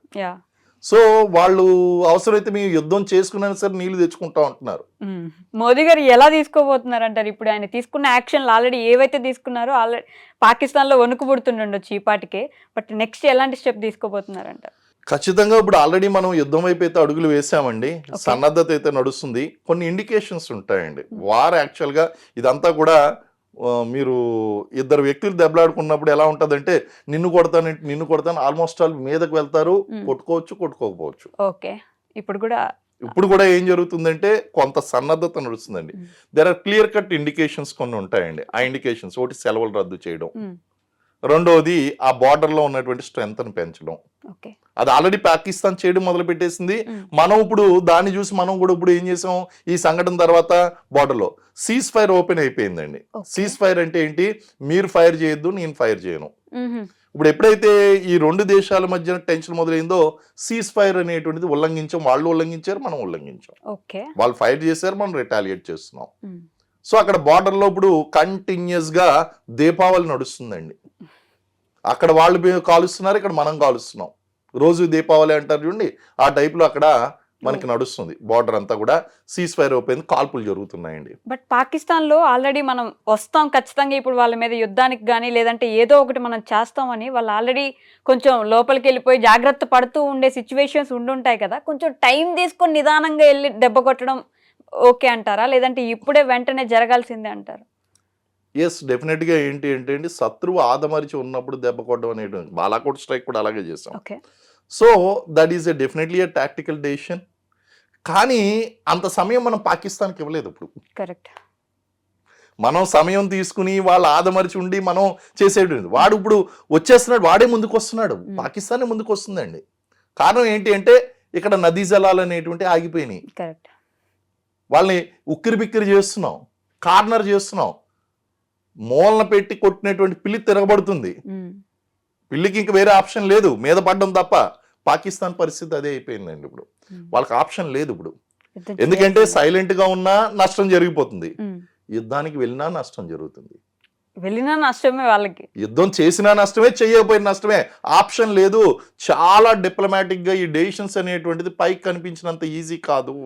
So వాళ్ళు అవసరమైతే మేము యుద్ధం చేసుకున్నా సరే నీళ్లు తెచ్చుకుంటా ఉంటున్నారు. మోదీ గారు ఎలా తీసుకోబోతున్నారు అంటారు? ఇప్పుడు ఆయన తీసుకున్న యాక్షన్లు ఆల్రెడీ ఏవైతే తీసుకున్నారో ఆల్రెడీ పాకిస్తాన్ లో వణుకు పుడుతుండొచ్చు ఈ పాటికే, బట్ నెక్స్ట్ ఎలాంటి స్టెప్ తీసుకోబోతున్నారు అంటారు? ఖచ్చితంగా ఇప్పుడు ఆల్రెడీ మనం యుద్ధం వైపు అయితే అడుగులు వేసామండి, సన్నద్ధత అయితే నడుస్తుంది. కొన్ని ఇండికేషన్స్ ఉంటాయండి. వార్ యాక్చువల్ గా ఇదంతా కూడా మీరు ఇద్దరు వ్యక్తులు దెబ్బలాడుకున్నప్పుడు ఎలా ఉంటదంటే నిన్ను కొడతాను ఆల్మోస్ట్ ఆల్ మీదకు వెళ్తారు, కొట్టుకోకపోవచ్చు. ఇప్పుడు కూడా ఏం జరుగుతుందంటే కొంత సన్నద్ధత నడుస్తుందండి. There are clear cut indications కొన్ని ఉంటాయండి. ఆ ఇండికేషన్స్ ఒకటి సెలవులు రద్దు చేయడం, రెండోది ఆ బార్డర్ లో ఉన్నటువంటి స్ట్రెంత్ ని పెంచడం. అది ఆల్రెడీ పాకిస్తాన్ చేయడం మొదలు పెట్టేసింది. మనం ఇప్పుడు దాన్ని చూసి మనం కూడా ఇప్పుడు ఏం చేసాం, ఈ సంఘటన తర్వాత బార్డర్ లో సీజ్ ఫైర్ ఓపెన్ అయిపోయిందండి. సీజ్ ఫైర్ అంటే ఏంటి, మీరు ఫైర్ చేయొద్దు, నేను ఫైర్ చేయను. ఇప్పుడు ఎప్పుడైతే ఈ రెండు దేశాల మధ్య టెన్షన్ మొదలైందో సీజ్ ఫైర్ అనేటువంటిది ఉల్లంఘించాం. వాళ్ళు ఉల్లంఘించారు, మనం ఉల్లంఘించాం. వాళ్ళు ఫైర్ చేశారు, మనం రిటాలియేట్ చేస్తున్నాం. సో అక్కడ బార్డర్ లో ఇప్పుడు కంటిన్యూస్ గా దీపావళి నడుస్తుందండి. అక్కడ వాళ్ళు కాలుస్తున్నారు, ఇక్కడ మనం కాలుస్తున్నాం. రోజు దీపావళి అంటారు చూడండి, ఆ టైప్ లో అక్కడ మనకి నడుస్తుంది. బార్డర్ అంతా కూడా సీజ్ ఫైర్ అయిపోయింది, కాల్పులు జరుగుతున్నాయండి. బట్ పాకిస్తాన్లో ఆల్రెడీ మనం వస్తాం ఖచ్చితంగా ఇప్పుడు వాళ్ళ మీద యుద్ధానికి కానీ లేదంటే ఏదో ఒకటి మనం చేస్తామని వాళ్ళు ఆల్రెడీ కొంచెం లోపలికి వెళ్ళిపోయి జాగ్రత్త పడుతూ ఉండే సిచ్యువేషన్స్ ఉండుంటాయి కదా. కొంచెం టైం తీసుకొని నిదానంగా వెళ్ళి దెబ్బ కొట్టడం ఓకే అంటారా, లేదంటే ఇప్పుడే వెంటనే జరగాల్సిందే అంటారు? ఎస్, డెఫినెట్గా ఏంటి అంటే అండి, శత్రువు ఆదమరిచి ఉన్నప్పుడు దెబ్బ కొట్టడం అనేటువంటి బాలాకోట్ స్ట్రైక్ కూడా అలాగే చేసాం. Okay. So that is definitely a tactical decision. కానీ అంత సమయం మనం పాకిస్తాన్కి ఇవ్వలేదు. ఇప్పుడు కరెక్ట్. మనం సమయం తీసుకుని వాళ్ళు ఆదమరిచి ఉండి మనం చేసేది. వాడు ఇప్పుడు వచ్చేస్తున్నాడు, వాడే ముందుకు వస్తున్నాడు, పాకిస్తానే ముందుకు వస్తుందండి. కారణం ఏంటి అంటే ఇక్కడ నదీ జలాలు అనేటువంటి ఆగిపోయినాయి. కరెక్ట్. వాళ్ళని ఉక్కిరి బిక్కిరి చేస్తున్నాం, కార్నర్ చేస్తున్నాం. మూలన పెట్టి కొట్టినటువంటి పిల్లి తిరగబడుతుంది. పిల్లికి ఇంక వేరే ఆప్షన్ లేదు, మీద పడడం తప్ప. పాకిస్తాన్ పరిస్థితి అదే అయిపోయిందండి. ఇప్పుడు వాళ్ళకి ఆప్షన్ లేదు ఇప్పుడు. ఎందుకంటే సైలెంట్ గా ఉన్నా నష్టం జరిగిపోతుంది, యుద్ధానికి వెళ్ళినా నష్టం జరుగుతుంది. వెళ్ళినా నష్టమే వాళ్ళకి, యుద్ధం చేసినా నష్టమే, చేయకపోయిన నష్టమే. ఆప్షన్ లేదు. చాలా డిప్లొమాటిక్ గా ఈ డెసిషన్స్ అనేటువంటిది పైకి కనిపించినంత ఈజీ కాదు.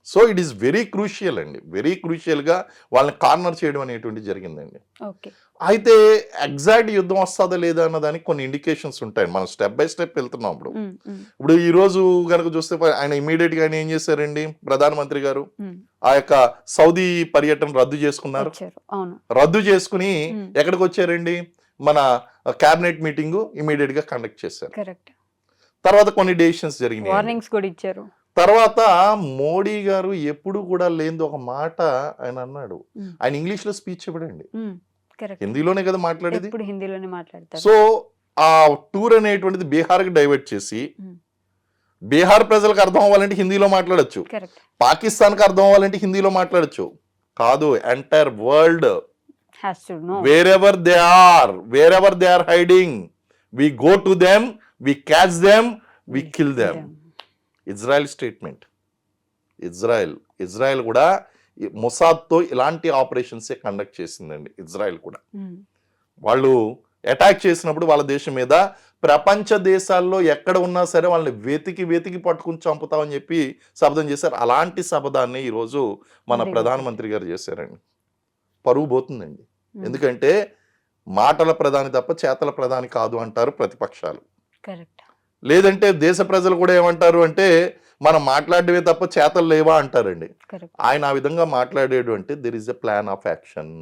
So it is very crucial అండి, వెరీ క్రూషియల్గా వాళ్ళని కార్నర్ చేయడం అనేటువంటిది జరిగిందండి. అయితే ఎగ్జాక్ట్ యుద్ధం వస్తుందా లేదా అన్నదానికి కొన్ని ఇండికేషన్స్ ఉంటాయి. మనం స్టెప్ బై స్టెప్ వెళ్తున్నాం. ఇప్పుడు ఈ రోజు కనుక చూస్తే ఆయన ఇమీడియట్ గా ఏం చేశారండి, ప్రధానమంత్రి గారు ఆ యొక్క సౌదీ పర్యటన రద్దు చేసుకున్నారు. రద్దు చేసుకుని ఎక్కడికి వచ్చారండి, మన క్యాబినెట్ మీటింగ్ ఇమీడియట్ గా కండక్ట్ చేశారు. తర్వాత కొన్ని డెసిషన్స్ జరిగినాయి, వార్నింగ్స్ కూడా ఇచ్చారు. తర్వాత మోడీ గారు ఎప్పుడు కూడా లేనిది ఒక మాట ఆయన అన్నాడు. ఆయన ఇంగ్లీష్ లో స్పీచ్ ఇవ్వడండి, హిందీలోనే కదా మాట్లాడేది. సో ఆ టూర్ అనేటువంటిది బీహార్కి డైవర్ట్ చేసి, బీహార్ ప్రజలకు అర్థం అవ్వాలంటే హిందీలో మాట్లాడచ్చు, పాకిస్తాన్కి అర్థం అవ్వాలంటే హిందీలో మాట్లాడచ్చు. కాదు, entire world, wherever they are hiding, we go to them, we catch them, we kill them. Israel statement. Israel కూడా మొసాద్తో ఇలాంటి ఆపరేషన్సే కండక్ట్ చేసిందండి. ఇజ్రాయెల్ కూడా వాళ్ళు అటాక్ చేసినప్పుడు వాళ్ళ దేశం మీద ప్రపంచ దేశాల్లో ఎక్కడ ఉన్నా సరే వాళ్ళని వెతికి పట్టుకుని చంపుతామని చెప్పి శపథం చేశారు. అలాంటి శపథాన్ని ఈరోజు మన ప్రధానమంత్రి గారు చేశారండి. పరువు పోతుందండి. ఎందుకంటే మాటల ప్రధాని తప్ప చేతల ప్రధాని కాదు అంటారు ప్రతిపక్షాలు. లేదంటే దేశ ప్రజలు కూడా ఏమంటారు అంటే మనం మాట్లాడమే తప్ప చేతలు లేవా అంటారండి. ఆయన ఆ విధంగా మాట్లాడేడు అంటే there is a plan of action.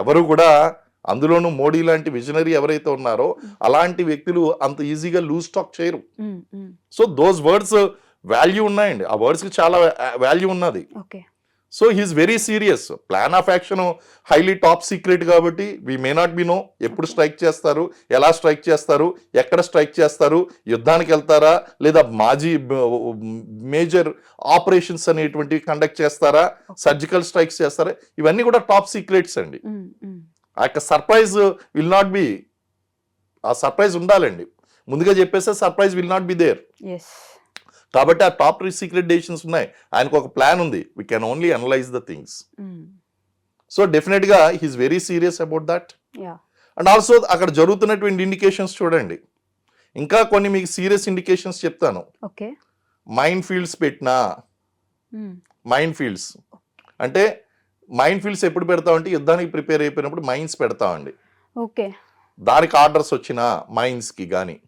ఎవరు కూడా, అందులోనూ మోడీ లాంటి విజనరీ ఎవరైతే ఉన్నారో అలాంటి వ్యక్తులు అంత ఈజీగా లూజ్ టాక్ చేయరు. సో దోస్ వర్డ్స్ వాల్యూ ఉన్నాయండి, ఆ వర్డ్స్ కి చాలా వాల్యూ ఉన్నది. So he's very serious. Plan of action highly top secret కాబట్టి we may not be know ఎప్పుడు స్ట్రైక్ చేస్తారు, ఎలా స్ట్రైక్ చేస్తారు, ఎక్కడ స్ట్రైక్ చేస్తారు, యుద్ధానికి వెళ్తారా లేదా మేజర్ ఆపరేషన్స్ అనేటువంటివి కండక్ట్ చేస్తారా, సర్జికల్ స్ట్రైక్స్ చేస్తారా, ఇవన్నీ కూడా టాప్ సీక్రెట్స్ అండి. ఆ యొక్క సర్ప్రైజ్ విల్ నాట్ బి, ఆ సర్ప్రైజ్ ఉండాలండి. ముందుగా చెప్పేస్తే surprise will not be there. కాబట్టి ఆ టాప్ సీక్రెట్ డెసిషన్స్ ఉన్నాయి. ఆయనకు ఒక ప్లాన్ ఉంది. We can only analyse the things. So definite గా he's very serious about that. And also అక్కడ జరుగుతున్నటువంటి ఇండికేషన్స్ చూడండి. ఇంకా కొన్ని మీకు సీరియస్ ఇండికేషన్స్ చెప్తాను. మైన్ ఫీల్డ్స్ పెట్టినా, మైన్ ఫీల్డ్స్ అంటే మైన్ ఫీల్డ్స్ ఎప్పుడు పెడతామంటే యుద్ధానికి ప్రిపేర్ అయిపోయినప్పుడు మైన్స్ పెడతామండి. దానికి ఆర్డర్స్ వచ్చిన మైన్స్ కి కానీ,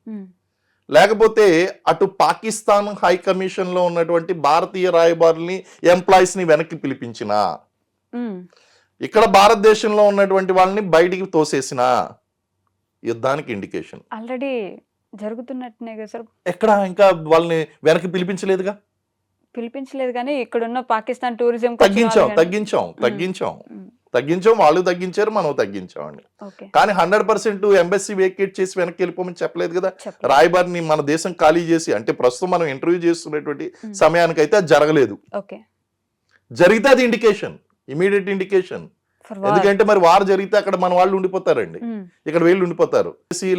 లేకపోతే అటు పాకిస్తాన్ హై కమిషన్ లో ఉన్నటువంటి భారతీయ రాయబారుల్ని ఎంప్లాయీస్ ని వెనక్కి పిలిపించిన, ఇక్కడ భారతదేశంలో ఉన్నటువంటి వాళ్ళని బయటికి తోసేసిన యుద్ధానికి ఇండికేషన్. ఆల్రెడీ జరుగుతున్నట్టునే కదా సార్. ఎక్కడ ఇంకా వాళ్ళని వెనక్కి పిలిపించలేదు కానీ ఇక్కడ ఉన్న పాకిస్తాన్ టూరిజం తగ్గించాం, వాళ్ళు తగ్గించారు, మనం తగ్గించామండి. కానీ 100% ఎంబసీ వేకేట్ చేసి వెనక్కి వెళ్ళిపోమని చెప్పలేదు కదా. రాయబారిని మన దేశం ఖాళీ చేసి, అంటే ప్రస్తుతం మనం ఇంటర్వ్యూ చేస్తున్నటువంటి సమయానికైతే అది జరగలేదు. జరిగితే అది ఇండికేషన్, ఇమీడియట్ ఇండికేషన్. ఎందుకంటే మరి వారు జరిగితే అక్కడ మన వాళ్ళు ఉండిపోతారండి, ఇక్కడ వీళ్ళు ఉండిపోతారు,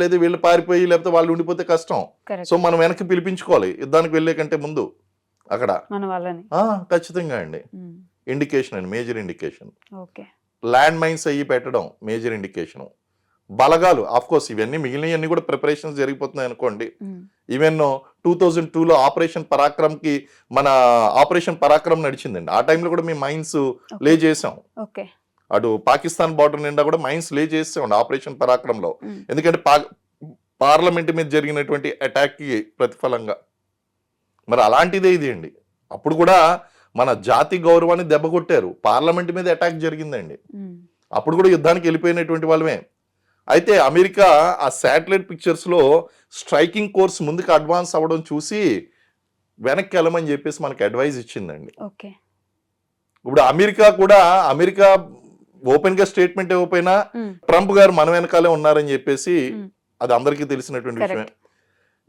లేదా వీళ్ళు పారిపోయి లేకపోతే వాళ్ళు ఉండిపోతే కష్టం. సో మనం వెనక్కి పిలిపించుకోవాలి యుద్ధానికి వెళ్లే కంటే ముందు అక్కడ. ఖచ్చితంగా అండి ఇండికేషన్ అండి, మేజర్ ఇండికేషన్. ల్యాండ్ మైన్స్ అయ్యి పెట్టడం మేజర్ ఇండికేషన్. బలగాలు ఆఫ్ కోర్స్ ఇవన్నీ మిగిలినవన్నీ కూడా ప్రిపరేషన్స్ జరిగిపోతున్నాయి అనుకోండి. ఈవెన్ 2002లో ఆపరేషన్ పరాక్రమ్కి మన ఆపరేషన్ పరాక్రమ్ నడిచిందండి. ఆ టైంలో కూడా మేము మైన్స్ లే చేసాం. ఓకే. అటు పాకిస్తాన్ బార్డర్ నిండా కూడా మైన్స్ లే చేసాం ఆపరేషన్ పరాక్రమ్లో. ఎందుకంటే పార్లమెంట్ మీద జరిగినటువంటి అటాక్కి ప్రతిఫలంగా. మరి అలాంటిదే ఇది అండి. అప్పుడు కూడా మన జాతి గౌరవాన్ని దెబ్బకొట్టారు. పార్లమెంట్ మీద అటాక్ జరిగిందండి. అప్పుడు కూడా యుద్ధానికి వెళ్ళిపోయినటువంటి వాళ్ళమే. అయితే అమెరికా ఆ శాటిలైట్ పిక్చర్స్లో స్ట్రైకింగ్ కోర్స్ ముందుకు అడ్వాన్స్ అవ్వడం చూసి వెనక్కి వెళ్ళమని చెప్పేసి మనకి అడ్వైజ్ ఇచ్చిందండి. ఓకే. ఇప్పుడు అమెరికా ఓపెన్గా స్టేట్మెంట్ ఇవ్వకపోయినా ట్రంప్ గారు మన వెనకాలే ఉన్నారని చెప్పేసి అది అందరికీ తెలిసినటువంటి విషయమే.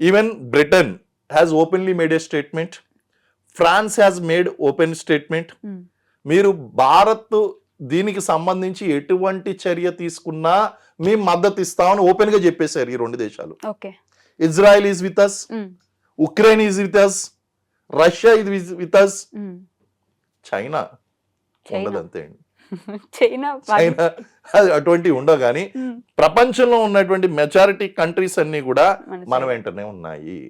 Even Britain has openly made a statement, France has made open statement. మీరు భారత్ దీనికి సంబంధించి ఎటువంటి చర్య తీసుకున్నా మేము మద్దతు ఇస్తామని ఓపెన్ గా చెప్పేశారు ఈ రెండు దేశాలు. Israel is with us, Ukraine is with us, Russia is with us. China ఉండదు అంతే అండి. చైనా అటువంటివి ఉండవు. కానీ ప్రపంచంలో ఉన్నటువంటి మెజారిటీ కంట్రీస్ అన్ని కూడా మన వెంటనే ఉన్నాయి.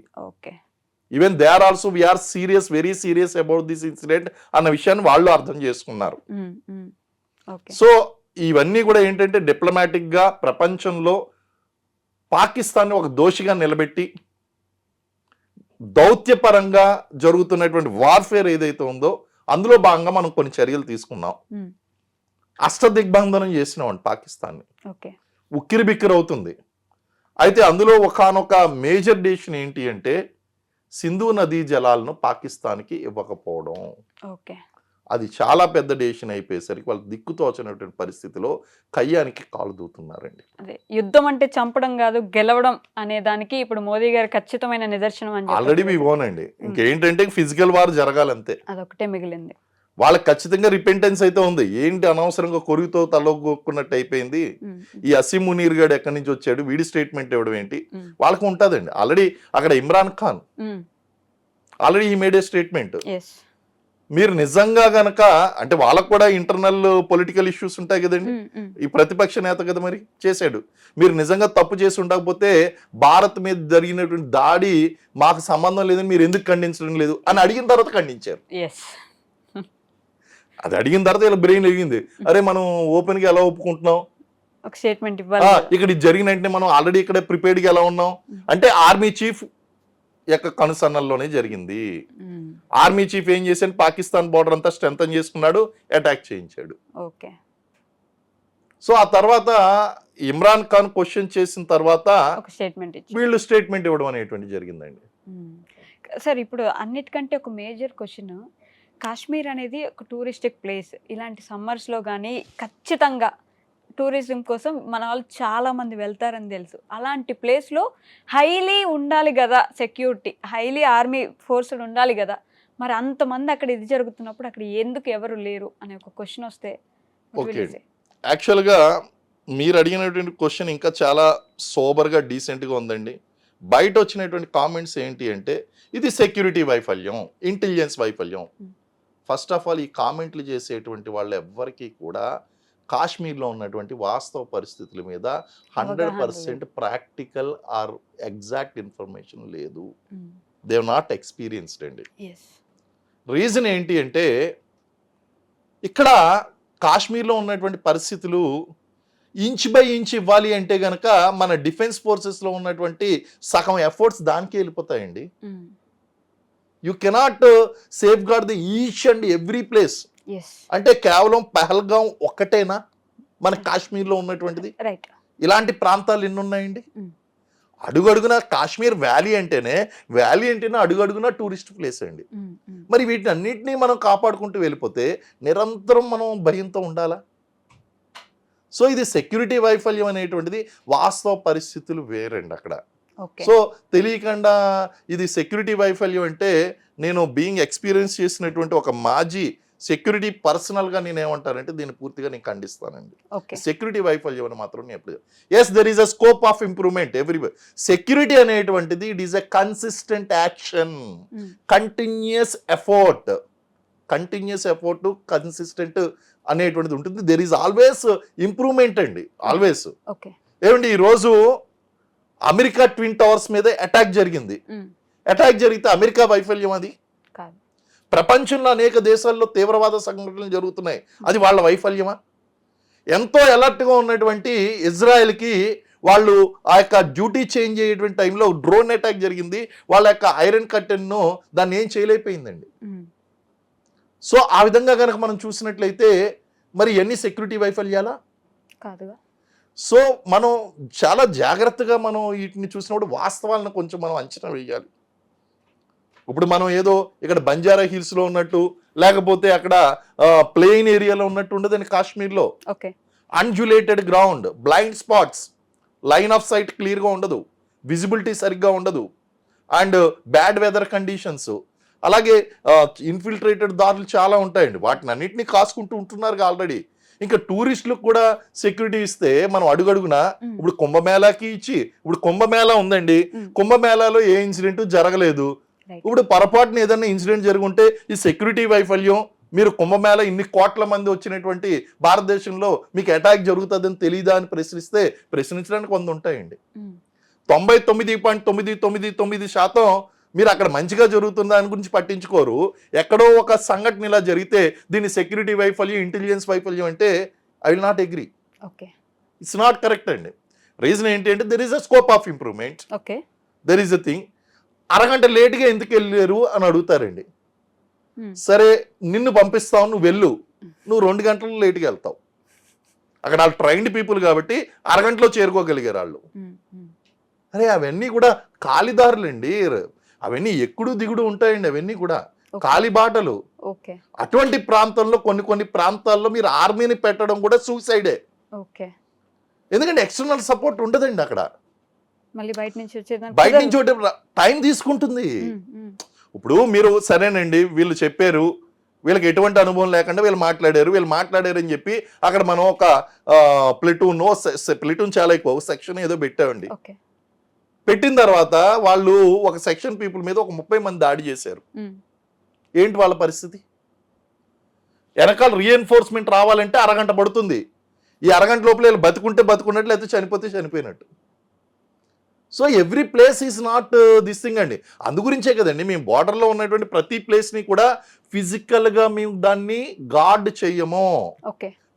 Even they are also we're serious, very serious about this incident అన్న విషయాన్ని వాళ్ళు అర్థం చేసుకున్నారు. సో ఇవన్నీ కూడా ఏంటంటే డిప్లొమాటిక్ గా ప్రపంచంలో పాకిస్తాన్ ఒక దోషిగా నిలబెట్టి దౌత్యపరంగా జరుగుతున్నటువంటి వార్ఫేర్ ఏదైతే ఉందో అందులో భాగంగా మనం కొన్ని చర్యలు తీసుకున్నాం. అష్టదిగ్బంధనం చేసినాం పాకిస్తాన్ని. ఉక్కిరి బిక్కిరి అవుతుంది. అయితే అందులో ఒకానొక మేజర్ డెసిషన్ ఏంటి అంటే సింధు నదీ జలాలను పాకిస్తాన్కి ఇవ్వకపోవడం. అది చాలా పెద్ద డెసిషన్ అయిపోయేసరికి వాళ్ళు దిక్కుతోచనటువంటి పరిస్థితిలో కయ్యానికి కాలు దూతున్నారండి. అదే యుద్ధం అంటే చంపడం కాదు, గెలవడం అనే దానికి ఇప్పుడు మోదీ గారు ఖచ్చితమైన నిదర్శనం అని ఆల్రెడీ వి ఓన్ అండి. ఇంకేంటంటే ఫిజికల్ వార్ జరగాలంతే, అదొకటే మిగిలింది. వాళ్ళకి ఖచ్చితంగా రిపెంటెన్స్ అయితే ఉంది. ఏంటి అనవసరంగా కొరిగితో తలగొక్కున్నట్టు అయిపోయింది. ఈ అసీం మునీర్ గారు ఎక్కడి నుంచి వచ్చాడు, వీడి స్టేట్మెంట్ ఇవ్వడం ఏంటి, వాళ్ళకి ఉంటుందండి. ఆల్రెడీ అక్కడ ఇమ్రాన్ ఖాన్ ఆల్రెడీ ఈ మేడ్ ఏ స్టేట్మెంట్. మీరు నిజంగా గనక అంటే వాళ్ళకు కూడా ఇంటర్నల్ పొలిటికల్ ఇష్యూస్ ఉంటాయి కదండి. ఈ ప్రతిపక్ష నేత కదా మరి చేశాడు. మీరు నిజంగా తప్పు చేసి ఉండకపోతే భారత్ మీద జరిగినటువంటి దాడి మాకు సంబంధం లేదని మీరు ఎందుకు ఖండించడం లేదు అని అడిగిన తర్వాత ఖండించారు. అది అడిగిన తర్వాత ఇలా బ్రెయిన్ ఎరిగింది, అరే మనం ఓపెన్ గా ఎలా ఒప్పుకుంటున్నాం, ఒక స్టేట్మెంట్ ఇవ్వాలి. ఇక్కడ ఇది జరిగిన వెంటనే మనం ఆల్రెడీ ఇక్కడ ప్రిపేర్డ్ గా ఎలా ఉన్నాం అంటే ఆర్మీ చీఫ్ యొక్క కనుసన్నల్లోనే జరిగింది. ఆర్మీ చీఫ్ ఏం చేశాడు, పాకిస్తాన్ బార్డర్ అంతా స్ట్రెంథన్ చేసుకున్నాడు, అటాక్ చేయించాడు. సో ఆ తర్వాత ఇమ్రాన్ ఖాన్ క్వశ్చన్ చేసిన తర్వాత వీళ్ళు స్టేట్మెంట్ ఇవ్వడం అనేటువంటి జరిగిందండి. సార్ ఇప్పుడు అన్నిటికంటే ఒక మేజర్ క్వశ్చన్, కాశ్మీర్ అనేది ఒక టూరిస్టిక్ ప్లేస్. ఇలాంటి సమ్మర్స్లో కానీ ఖచ్చితంగా టూరిజం కోసం మన వాళ్ళు చాలామంది వెళ్తారని తెలుసు. అలాంటి ప్లేస్లో హైలీ ఉండాలి కదా సెక్యూరిటీ, హైలీ ఆర్మీ ఫోర్స్ ఉండాలి కదా. మరి అంతమంది అక్కడ ఇది జరుగుతున్నప్పుడు అక్కడ ఎందుకు ఎవరు లేరు అనే ఒక క్వశ్చన్ వస్తే? ఓకే, యాక్చువల్గా మీరు అడిగినటువంటి క్వశ్చన్ ఇంకా చాలా సోబర్గా డీసెంట్గా ఉందండి. బయట వచ్చినటువంటి కామెంట్స్ ఏంటి అంటే ఇది సెక్యూరిటీ వైఫల్యం, ఇంటెలిజెన్స్ వైఫల్యం. ఫస్ట్ ఆఫ్ ఆల్ ఈ కామెంట్లు చేసేటువంటి వాళ్ళు ఎవ్వరికీ కూడా కాశ్మీర్లో ఉన్నటువంటి వాస్తవ పరిస్థితుల మీద 100% ప్రాక్టికల్ ఆర్ ఎగ్జాక్ట్ ఇన్ఫర్మేషన్ లేదు. దే హావ్ నాట్ ఎక్స్పీరియన్స్డ్ అండి. రీజన్ ఏంటి అంటే ఇక్కడ కాశ్మీర్లో ఉన్నటువంటి పరిస్థితులు ఇంచ్ బై ఇంచ్ ఇవ్వాలి అంటే గనక మన డిఫెన్స్ ఫోర్సెస్లో ఉన్నటువంటి సగం ఎఫర్ట్స్ దానికే వెళ్ళిపోతాయండి. You cannot safeguard the each and every place. అంటే కేవలం పహల్గాం ఒక్కటేనా మన కాశ్మీర్లో ఉన్నటువంటిది? ఇలాంటి ప్రాంతాలు ఎన్ని ఉన్నాయండి? అడుగడుగున కాశ్మీర్ వ్యాలీ అంటేనే అడుగడుగున టూరిస్ట్ ప్లేస్ అండి. మరి వీటిని అన్నింటినీ మనం కాపాడుకుంటూ వెళ్ళిపోతే నిరంతరం మనం భయంతో ఉండాలా? సో ఇది సెక్యూరిటీ వైఫల్యం అనేటువంటిది వాస్తవ పరిస్థితులు వేరండి అక్కడ. సో తెలియకుండా ఇది సెక్యూరిటీ వైఫల్యం అంటే నేను బీయింగ్ ఎక్స్పీరియన్స్ చేసినటువంటి ఒక మాజీ సెక్యూరిటీ పర్సనల్గా నేను ఏమంటానంటే దీన్ని పూర్తిగా నేను ఖండిస్తానండి. సెక్యూరిటీ వైఫల్యం అని మాత్రం నేను ఎప్పుడు there is a scope of improvement everywhere. Security అనేటువంటిది it is a consistent action, continuous effort, consistent అనేటువంటిది ఉంటుంది. దెర్ ఈస్ ఆల్వేస్ ఇంప్రూవ్మెంట్ అండి, ఆల్వేస్. ఏమండి ఈరోజు అమెరికా ట్విన్ టవర్స్ మీద అటాక్ జరిగింది. అటాక్ జరిగితే అమెరికా వైఫల్యం అది? కాదు. ప్రపంచంలో అనేక దేశాల్లో తీవ్రవాద సంఘటనలు జరుగుతున్నాయి, అది వాళ్ళ వైఫల్యమా? ఎంతో అలర్ట్గా ఉన్నటువంటి ఇజ్రాయెల్కి వాళ్ళు ఆ యొక్క డ్యూటీ చేంజ్ అయ్యేటువంటి టైంలో డ్రోన్ అటాక్ జరిగింది, వాళ్ళ యొక్క ఐరన్ కర్టెన్ను దాన్ని ఏం చేయలేకపోయిందండి. సో ఆ విధంగా కనుక మనం చూసినట్లయితే మరి ఎన్ని సెక్యూరిటీ వైఫల్యాలా కాదుగా. సో మనం చాలా జాగ్రత్తగా మనం వీటిని చూసినప్పుడు వాస్తవాలను కొంచెం మనం అంచనా వేయాలి. ఇప్పుడు మనం ఏదో ఇక్కడ బంజారా హిల్స్లో ఉన్నట్టు లేకపోతే అక్కడ ప్లెయిన్ ఏరియాలో ఉన్నట్టు ఉండదని కాశ్మీర్లో. Okay. Undulated ground, blind spots, line of sight క్లియర్గా ఉండదు, విజిబిలిటీ సరిగ్గా ఉండదు, అండ్ బ్యాడ్ వెదర్ కండిషన్స్, అలాగే ఇన్ఫిల్ట్రేటెడ్ దారులు చాలా ఉంటాయండి. వాటిని అన్నింటినీ కాసుకుంటూ ఉంటున్నారు ఆల్రెడీ. ఇంకా టూరిస్టులకు కూడా సెక్యూరిటీ ఇస్తే మనం అడుగడుగునా ఇప్పుడు కుంభమేళాకి ఇచ్చి, ఇప్పుడు కుంభమేళా ఉందండి, కుంభమేళాలో ఏ ఇన్సిడెంట్ జరగలేదు. ఇప్పుడు పొరపాటున ఏదైనా ఇన్సిడెంట్ జరుగుంటే ఈ సెక్యూరిటీ వైఫల్యం, మీరు కుంభమేళ ఇన్ని కోట్ల మంది వచ్చినటువంటి భారతదేశంలో మీకు అటాక్ జరుగుతుందని తెలియదా అని ప్రశ్నించడానికి కొంత ఉంటాయండి. 99.999% మీరు అక్కడ మంచిగా జరుగుతుందా అని గురించి పట్టించుకోరు. ఎక్కడో ఒక సంఘటన ఇలా జరిగితే దీన్ని సెక్యూరిటీ వైఫల్యం, ఇంటెలిజెన్స్ వైఫల్యం అంటే I will not agree. It's not correct అండి. రీజన్ ఏంటి అంటే there is a scope of improvement, there is a thing. అరగంట లేట్గా ఎందుకు వెళ్ళారు అని అడుగుతారండి. సరే నిన్ను పంపిస్తావు, నువ్వు వెళ్ళు, నువ్వు 2 గంటలు లేట్గా వెళ్తావు. అక్కడ వాళ్ళు ట్రైన్డ్ పీపుల్ కాబట్టి అరగంటలో చేరుకోగలిగారు వాళ్ళు. అరే అవన్నీ కూడా కాలిదారులండి, అవన్నీ ఎక్కుడు దిగుడు ఉంటాయండి, అవన్నీ కూడా కాలిబాటలు. అటువంటి ప్రాంతంలో కొన్ని ప్రాంతాల్లో మీరు ఆర్మీని పెట్టడం కూడా సూసైడే. ఎందుకంటే ఎక్స్టర్నల్ సపోర్ట్ ఉండదండి అక్కడ. బయట నుంచి టైం తీసుకుంటుంది. ఇప్పుడు మీరు సరేనండి వీళ్ళు చెప్పారు, వీళ్ళకి ఎటువంటి అనుభవం లేకుండా వీళ్ళు మాట్లాడారు అని చెప్పి అక్కడ మనం ఒక ప్లెటూన్ చాలా ఎక్కువ సెక్షన్ ఏదో పెట్టామండి. పెట్టిన తర్వాత వాళ్ళు ఒక సెక్షన్ పీపుల్ మీద ఒక 30 మంది దాడి చేశారు. ఏంటి వాళ్ళ పరిస్థితి? వెనకాల రీఎన్ఫోర్స్మెంట్ రావాలంటే అరగంట పడుతుంది. ఈ అరగంట లోపల వీళ్ళు బతుకుంటే బతుకున్నట్లు, లేకపోతే చనిపోతే చనిపోయినట్టు. So every place is not this thing అండి. అందుగురించే కదండి మేము బార్డర్లో ఉన్నటువంటి ప్రతి ప్లేస్ని కూడా ఫిజికల్గా మేము దాన్ని గార్డ్ చెయ్యము,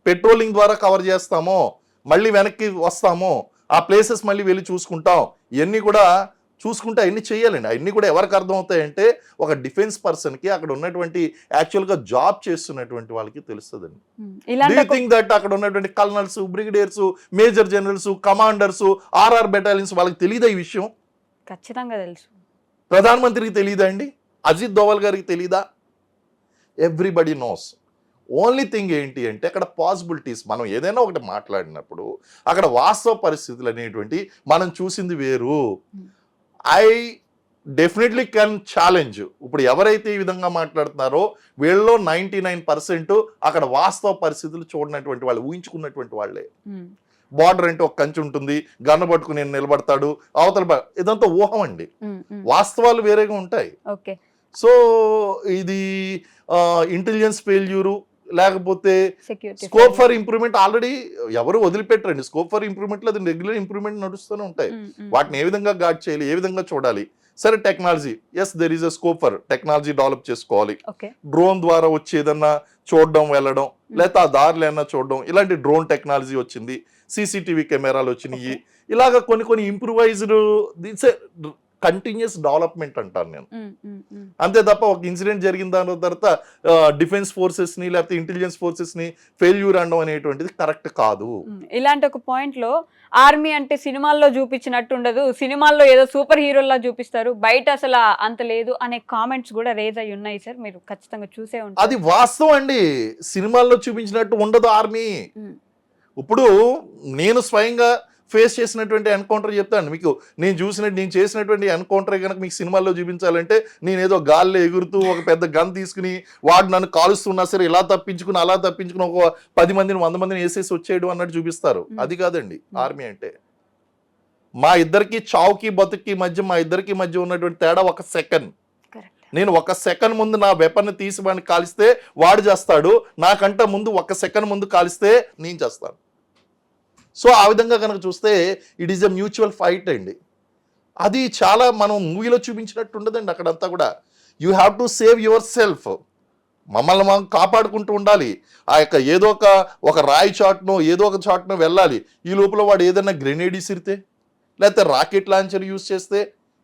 పెట్రోలింగ్ ద్వారా కవర్ చేస్తాము, మళ్ళీ వెనక్కి వస్తాము, ఆ ప్లేసెస్ మళ్ళీ వెళ్ళి చూసుకుంటాం. ఇవన్నీ కూడా చూసుకుంటే అవన్నీ చేయాలండి. అవన్నీ కూడా ఎవరికి అర్థమవుతాయంటే ఒక డిఫెన్స్ పర్సన్కి, అక్కడ ఉన్నటువంటి యాక్చువల్గా జాబ్ చేస్తున్నటువంటి వాళ్ళకి తెలుస్తుందండి. డూ యూ థింక్ దట్ అక్కడ ఉన్నటువంటి colonels, brigadiers, major generals, commanders, RR battalions వాళ్ళకి తెలియదా ఈ విషయం? ఖచ్చితంగా తెలుసు. ప్రధానమంత్రికి తెలియదా అండి? అజిత్ దోవల్ గారికి తెలియదా? Everybody knows. ఓన్లీ థింగ్ ఏంటి అంటే అక్కడ పాసిబిలిటీస్, మనం ఏదైనా ఒకటి మాట్లాడినప్పుడు అక్కడ వాస్తవ పరిస్థితులు అనేటువంటి మనం చూసింది వేరు. I definitely can challenge. ఇప్పుడు ఎవరైతే ఈ విధంగా మాట్లాడుతున్నారో వీళ్ళలో 99% అక్కడ వాస్తవ పరిస్థితులు చూడనటువంటి వాళ్ళు, ఊహించుకున్నటువంటి వాళ్ళే. బార్డర్ అంటే ఒక కంచి ఉంటుంది, గన్ను పట్టుకుని నిలబడతాడు అవతల, ఇదంతా ఊహం అండి. వాస్తవాలు వేరేగా ఉంటాయి. సో ఇది ఇంటెలిజెన్స్ ఫెయిల్యూరు లేకపోతే స్కోప్ ఫర్ ఇంప్రూవ్మెంట్ ఆల్రెడీ ఎవరు వదిలిపెట్టరండి. స్కోప్ ఫర్ ఇంప్రూవ్మెంట్లో అది రెగ్యులర్ ఇంప్రూవ్మెంట్ నడుస్తూనే ఉంటాయి. వాటిని ఏ విధంగా గార్డ్ చేయాలి, ఏ విధంగా చూడాలి. సరే technology, yes there is a scope for technology develop చేసుకోవాలి. డ్రోన్ ద్వారా వచ్చి ఏదన్నా చూడడం వెళ్ళడం, లేకపోతే ఆ దారులు ఏమన్నా చూడడం, ఇలాంటి డ్రోన్ టెక్నాలజీ వచ్చింది, సీసీటీవీ కెమెరాలు వచ్చినాయి. ఇలాగ కొన్ని ఇంప్రూవైజ్డ్, దిట్స్ కంటిన్యూస్ డెవలప్మెంట్ అంటాను నేను. అంతే తప్ప ఒక ఇన్సిడెంట్ జరిగిన దాని తర్వాత డిఫెన్స్ ఫోర్సెస్ని లేకపోతే ఇంటెలిజెన్స్ ఫోర్సెస్ని ఫెయిల్యూర్ అనడం అనేటువంటిది కరెక్ట్ కాదు. ఇలాంటి ఒక పాయింట్లో ఆర్మీ అంటే సినిమాల్లో చూపించినట్టు ఉండదు, సినిమాల్లో ఏదో సూపర్ హీరోలా చూపిస్తారు, బయట అసలు అంత లేదు అనే కామెంట్స్ కూడా రేజ్ అయ్యి ఉన్నాయి సార్. మీరు ఖచ్చితంగా చూసే ఉంటారు. అది వాస్తవం అండి. సినిమాల్లో చూపించినట్టు ఉండదు ఆర్మీ. ఇప్పుడు నేను స్వయంగా ఫేస్ చేసినటువంటి ఎన్కౌంటర్ చెప్తాను మీకు. నేను చేసినటువంటి ఎన్కౌంటర్ కనుక మీకు సినిమాల్లో చూపించాలంటే నేను ఏదో గాల్లో ఎగురుతూ ఒక పెద్ద గన్ తీసుకుని వాడు నన్ను కాలుస్తున్నా సరే ఇలా తప్పించుకుని అలా తప్పించుకుని ఒక 10 మందిని 100 మందిని వేసేసి వచ్చేయడం అన్నట్టు చూపిస్తారు. అది కాదండి ఆర్మీ అంటే. మా ఇద్దరికి చావుకి బతుక్కి మధ్య, మా ఇద్దరికి మధ్య ఉన్నటువంటి తేడా 1 సెకండ్. నేను 1 సెకండ్ ముందు నా వెపన్ తీసి వాడిని కాలిస్తే వాడు చేస్తాడు, నాకంటే ముందు 1 సెకండ్ ముందు కాలిస్తే నేను చేస్తాను. సో ఆ విధంగా కనుక చూస్తే it is a mutual fight అండి. అది చాలా మనం మూవీలో చూపించినట్టు ఉండదండి అక్కడంతా కూడా. You have to save your self. మమ్మల్ని మనం కాపాడుకుంటూ ఉండాలి. ఆ యొక్క ఏదో ఒక రాయి చాట్నో ఏదో ఒక చాట్నో వెళ్ళాలి. ఈ లోపల వాడు ఏదైనా గ్రెనేడ్ ఇసిరితే లేకపోతే రాకెట్ లాంచర్ యూజ్ చేస్తే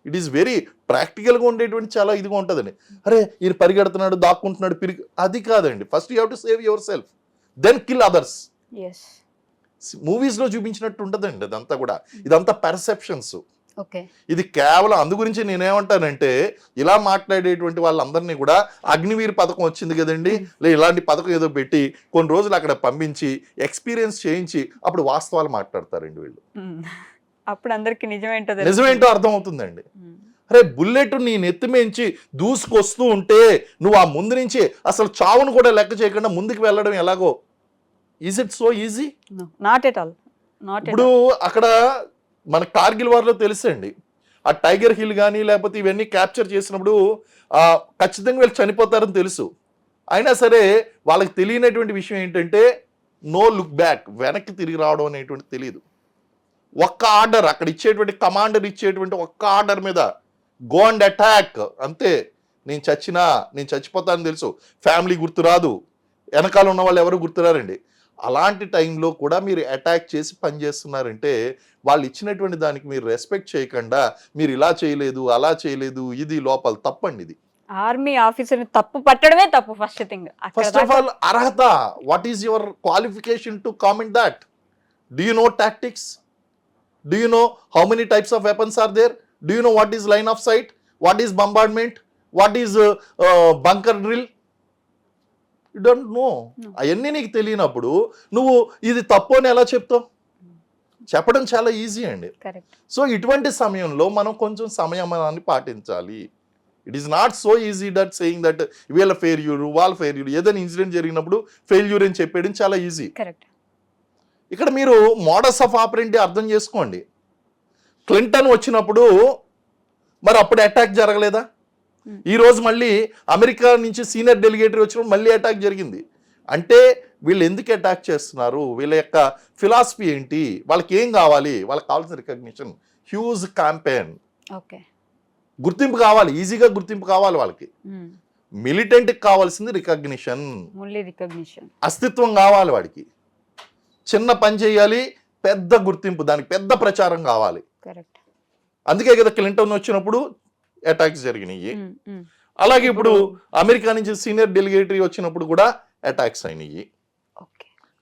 ఇట్ ఈస్ వెరీ ప్రాక్టికల్గా ఉండేటువంటి చాలా ఇదిగా ఉంటుందండి. అరే ఈయన పరిగెడుతున్నాడు, దాక్కుంటున్నాడు, అది కాదండి. First you have to save yourself, then kill others. మూవీస్లో చూపించినట్టు ఉండదండి అదంతా కూడా. ఇదంతా పర్సెప్షన్స్. ఇది కేవలం అందు గురించి నేనేమంటానంటే, ఇలా మాట్లాడేటువంటి వాళ్ళందరినీ కూడా అగ్నివీర్ పథకం వచ్చింది కదండి, ఇలాంటి పథకం ఏదో పెట్టి కొన్ని రోజులు అక్కడ పంపించి ఎక్స్పీరియన్స్ చేయించి అప్పుడు వాస్తవాలు మాట్లాడతారండి వీళ్ళు. అప్పుడు అందరికి నిజమేంటో అర్థం అవుతుందండి. అరే బుల్లెట్ నీ నెత్తిమించి దూసుకొస్తూ ఉంటే నువ్వు ఆ ముందు నుంచి అసలు చావును కూడా లెక్క చేయకుండా ముందుకు వెళ్ళడం ఎలాగో, is it so easy? Not at all. ఇప్పుడు అక్కడ మన కార్గిల్ వార్లో తెలుసండి, ఆ టైగర్ హిల్ కానీ లేకపోతే ఇవన్నీ క్యాప్చర్ చేసినప్పుడు ఖచ్చితంగా వీళ్ళు చనిపోతారని తెలుసు. అయినా సరే వాళ్ళకి తెలియనటువంటి విషయం ఏంటంటే నో లుక్ బ్యాక్, వెనక్కి తిరిగి రావడం అనేటువంటి తెలియదు. ఒక్క ఆర్డర్ అక్కడ ఇచ్చేటువంటి కమాండర్ ఇచ్చేటువంటి ఒక్క ఆర్డర్ మీద గో అండ్ అటాక్ అంతే. నేను చచ్చిపోతానని తెలుసు, ఫ్యామిలీ గుర్తురాదు, వెనకాల ఉన్న వాళ్ళు ఎవరు గుర్తురారండి. అలాంటి టైంలో కూడా మీరు అటాక్ చేసి పనిచేస్తున్నారంటే వాళ్ళు ఇచ్చినటువంటి దానికి మీరు రెస్పెక్ట్ చేయకుండా మీరు ఇలా చేయలేదు అలా చేయలేదు, ఇది లోపల తప్పండి. ఇది ఆర్మీ ఆఫీసర్ తప్పు పట్టడమే తప్పు. ఫస్ట్ ఆఫ్ ఆల్ అర్హత, what is your qualification to comment that? Do you know tactics? Do you know how many types of weapons are there? Do you know what is line of sight? What is bombardment? What is bunker drill? You don't know. అవన్నీ నీకు తెలియనప్పుడు నువ్వు ఇది తప్పు అని ఎలా చెప్తావు? చెప్పడం చాలా ఈజీ అండి. సో ఇటువంటి సమయంలో మనం కొంచెం సంయమనాన్ని పాటించాలి. It is not so easy that saying that వీళ్ళ ఫెయిల్యూర్ వాళ్ళ ఫెయిల్యూర్. ఏదైనా ఇన్సిడెంట్ జరిగినప్పుడు ఫెయిల్యూర్ అని చెప్పేయడం చాలా ఈజీ. ఇక్కడ మీరు మోడస్ ఆఫ్ ఆపరెంటీ అర్థం చేసుకోండి. క్లింటన్ వచ్చినప్పుడు మరి అప్పుడు అటాక్ జరగలేదా? ఈ రోజు మళ్ళీ అమెరికా నుంచి సీనియర్ డెలిగేటరీ వచ్చినప్పుడు మళ్ళీ అటాక్ జరిగింది. అంటే వీళ్ళు ఎందుకు అటాక్ చేస్తున్నారు? వీళ్ళ యొక్క ఫిలాసఫీ ఏంటి? వాళ్ళకి ఏం కావాలి? వాళ్ళకి కావాల్సిన రికగ్నిషన్, హ్యూజ్ క్యాంపెయిన్, గుర్తింపు కావాలి, ఈజీగా గుర్తింపు కావాలి వాళ్ళకి. మిలిటెంట్కి కావాల్సింది రికగ్నిషన్, అస్తిత్వం కావాలి వాడికి. చిన్న పని చేయాలి, పెద్ద గుర్తింపు, దానికి పెద్ద ప్రచారం కావాలి. అందుకే కదా క్లింటన్ వచ్చినప్పుడు అటాక్స్ జరిగినాయి. అలాగే ఇప్పుడు అమెరికా నుంచి సీనియర్ డెలిగేటరీ వచ్చినప్పుడు కూడా అటాక్స్ అయినాయి.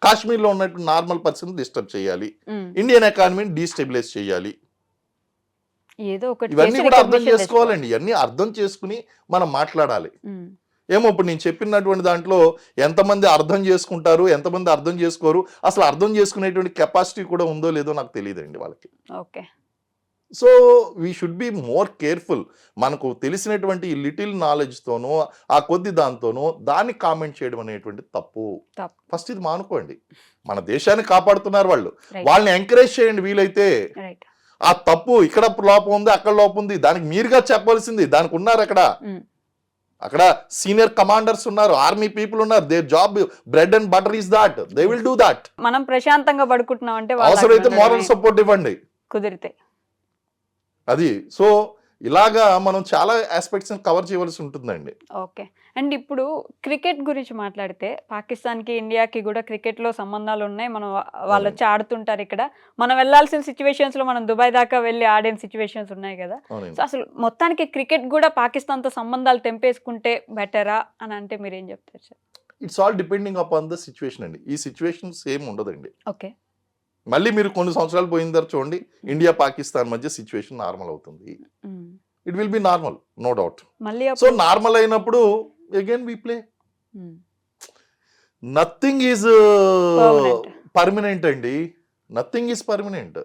కాశ్మీర్లో ఉన్నట్టు నార్మల్ పర్సన్ డిస్టర్బ్ చేయాలి, ఇండియన్ ఎకానమీని డీస్టెబిలైజ్ చేయాలి. ఇవన్నీ కూడా అర్థం చేసుకోవాలండి. ఇవన్నీ అర్థం చేసుకుని మనం మాట్లాడాలి. ఏమో ఇప్పుడు నేను చెప్పినటువంటి దాంట్లో ఎంతమంది అర్థం చేసుకుంటారు, ఎంతమంది అర్థం చేసుకోరు, అసలు అర్థం చేసుకునేటువంటి కెపాసిటీ కూడా ఉందో లేదో నాకు తెలియదండి వాళ్ళకి. So we should be more careful. మనకు తెలిసినటువంటి లిటిల్ నాలెడ్జ్తోనో ఆ కొద్ది దాంతోనో దాన్ని కామెంట్ చేయడం అనేటువంటి తప్పు. ఫస్ట్ ఇది మానుకోండి. మన దేశాన్ని కాపాడుతున్నారు వాళ్ళు, వాళ్ళని ఎంకరేజ్ చేయండి వీలైతే. ఆ తప్పు ఇక్కడ లోపం ఉంది, అక్కడ లోపం ఉంది, దానికి మీరుగా చెప్పాల్సింది. దానికి ఉన్నారు అక్కడ సీనియర్ కమాండర్స్ ఉన్నారు, ఆర్మీ పీపుల్ ఉన్నారు. Their job bread and butter is that, they will do that. మనం ప్రశాంతంగా పడుకుంటున్నాం అంటే అవసరమైతే మోరల్ సపోర్ట్ ఇవ్వండి కుదిరితే. అది సో ఇలాగా మనం చాలా ఆస్పెక్ట్స్ కవర్ చేయవలసి ఉంటుందండి. ఓకే. అండ్ ఇప్పుడు క్రికెట్ గురించి మాట్లాడితే పాకిస్తాన్కి ఇండియాకి కూడా క్రికెట్లో సంబంధాలు ఉన్నాయి. వాళ్ళు వచ్చి ఆడుతుంటారు ఇక్కడ. మనం వెళ్ళాల్సిన సిచ్యువేషన్స్లో మనం దుబాయ్ దాకా వెళ్ళి ఆడిన సిచ్యువేషన్స్ ఉన్నాయి కదా. సో అసలు మొత్తానికి క్రికెట్ కూడా పాకిస్తాన్తో సంబంధాలు తెంపేసుకుంటే బెటరా అని అంటే మీరు ఏం చెప్తారు sir? It's all depending upon the situation అండి. ఈ సిచ్యువేషన్ సేమ్ ఉండదండి. ఓకే. మళ్ళీ మీరు కొన్ని సంవత్సరాలు పోయిన తర్వాత చూడండి, ఇండియా పాకిస్తాన్ మధ్య సిచ్యువేషన్ నార్మల్ అవుతుంది. It will be normal, no doubt. So normal అయినప్పుడు again we play. Nothing is permanent అండి, నథింగ్ ఈజ్ పర్మనెంట్.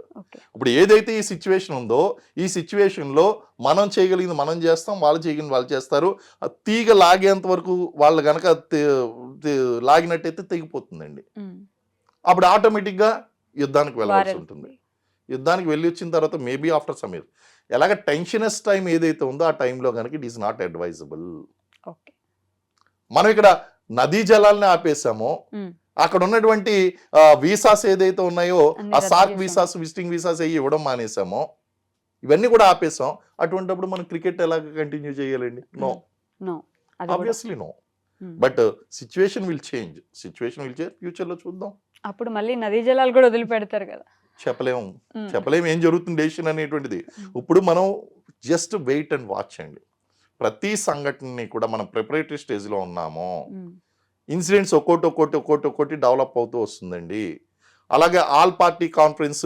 ఇప్పుడు ఏదైతే ఈ సిచ్యువేషన్ ఉందో ఈ సిచ్యువేషన్లో మనం చేయగలిగింది మనం చేస్తాం, వాళ్ళు చేయగలిగింది వాళ్ళు చేస్తారు. తీగ లాగేంత వరకు వాళ్ళు కనుక లాగినట్టయితే తెగిపోతుందండి. అప్పుడు ఆటోమేటిక్గా యుద్ధానికి వెళ్ళాల్సి ఉంటుంది. యుద్ధానికి వెళ్ళి వచ్చిన తర్వాత మేబీ ఆఫ్టర్ సమ్ ఇయర్ ఎలాగ టెన్షనస్ టైం ఏదైతే ఉందో ఆ టైంలో కనుక ఇట్ ఈస్ నాట్ అడ్వైజబుల్. మనం ఇక్కడ నదీ జలాలని ఆపేసామో, అక్కడ ఉన్నటువంటి వీసాస్ ఏదైతే ఉన్నాయో ఆ సార్క్ వీసాస్, విజిటింగ్ వీసాస్ ఇవ్వడం మానేసామో, ఇవన్నీ కూడా ఆపేసాం. అటువంటిప్పుడు మనం క్రికెట్ ఎలాగ కంటిన్యూ చేయాలండి? నో, నో అది కూడా. Obviously no. Hmm. But situation will change, ఫ్యూచర్లో చూద్దాం. అప్పుడు మళ్ళీ నదీ జలాలు కూడా వదిలిపెడతారు కదా. చెప్పలేము, Hmm. ఏం జరుగుతుంది డెసిషన్ అనేటువంటిది. ఇప్పుడు మనం జస్ట్ వెయిట్ అండ్ వాచ్ అండి. ప్రతి సంఘటనని కూడా మనం ప్రిపరేటరీ స్టేజ్లో ఉన్నాము. Hmm. ఇన్సిడెంట్స్ ఒక్కోటి డెవలప్ అవుతూ వస్తుందండి. అలాగే ఆల్ పార్టీ కాన్ఫరెన్స్,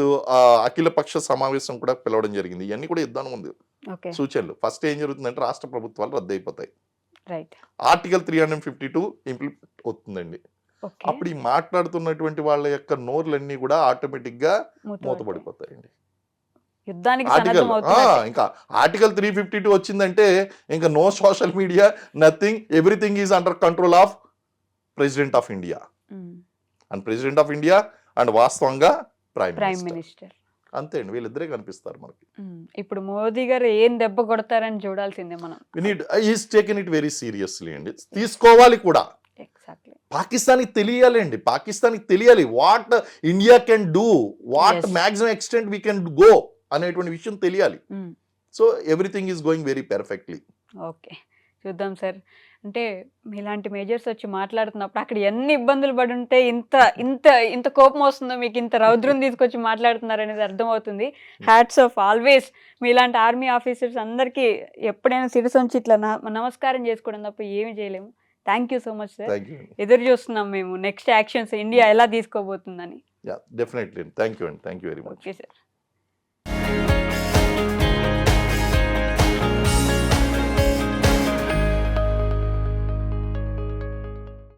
అఖిలపక్ష సమావేశం కూడా పిలవడం జరిగింది. ఇవన్నీ కూడా యుద్ధానికి ముందు ఓకే సూచనలు. ఫస్ట్ ఏం జరుగుతుందంటే రాష్ట్ర ప్రభుత్వాలు రద్దు అయిపోతాయి. రైట్. ఆర్టికల్ 352 ఇంప్లిమెంట్ అవుతుందండి. ఓకే అప్పుడు ఈ మాట్లాడుతున్నటువంటి వాళ్ళ యొక్క నోర్లన్నీ కూడా ఆటోమేటిక్ గా మూతపడిపోతాయండి. యుద్ధానికి ఆర్టికల్ సన్నద్ధం అవుతున్నట్టే. ఇంకా ఆర్టికల్ 352 వచ్చిందంటే ఇంకా no social media, nothing, everything is under control of president of India. Hmm. And president of India and వాస్తవంగా ప్రైమ్ ప్రైమ్ మినిస్టర్. అంతే అండి, వీళ్ళిద్దరే కనిపిస్తారు మనకి. ఇప్పుడు మోదీ గారు ఏం దెబ్బ కొడతారని చూడాల్సిందే మనం. Is taken it very seriously అండి. తీసుకోవాలి కూడా. ఎగ్జాక్ట్లీ. పాకిస్తాన్కి తెలియాలి అండి, పాకిస్తాన్కి తెలియాలి what India can do, what Yes. Maximum extent we can go అనేటువంటి విషయం తెలియాలి. So everything is going very perfectly. Okay చూద్దాం సార్. అంటే మీలాంటి మేజర్స్ వచ్చి మాట్లాడుతున్నప్పుడు అక్కడ ఎన్ని ఇబ్బందులు పడి ఉంటే ఇంత ఇంత ఇంత కోపం వస్తుందో, మీకు ఇంత రౌద్రం తీసుకొచ్చి మాట్లాడుతున్నారు అనేది అర్థమవుతుంది. Hats off always. మీలాంటి ఆర్మీ ఆఫీసర్స్ అందరికీ ఎప్పుడైనా శిరసు ఉంచి ఇట్లా నమస్కారం చేసుకోవడం తప్ప ఏమి చేయలేము. Thank you so much sir. Thank you. ఎదురు చూస్తున్నాం మేము నెక్స్ట్ యాక్షన్స్ ఇండియా ఎలా తీసుకోబోతుందని. డెఫినెట్లీ. థ్యాంక్ యూ అండి, thank you very much. Okay sir.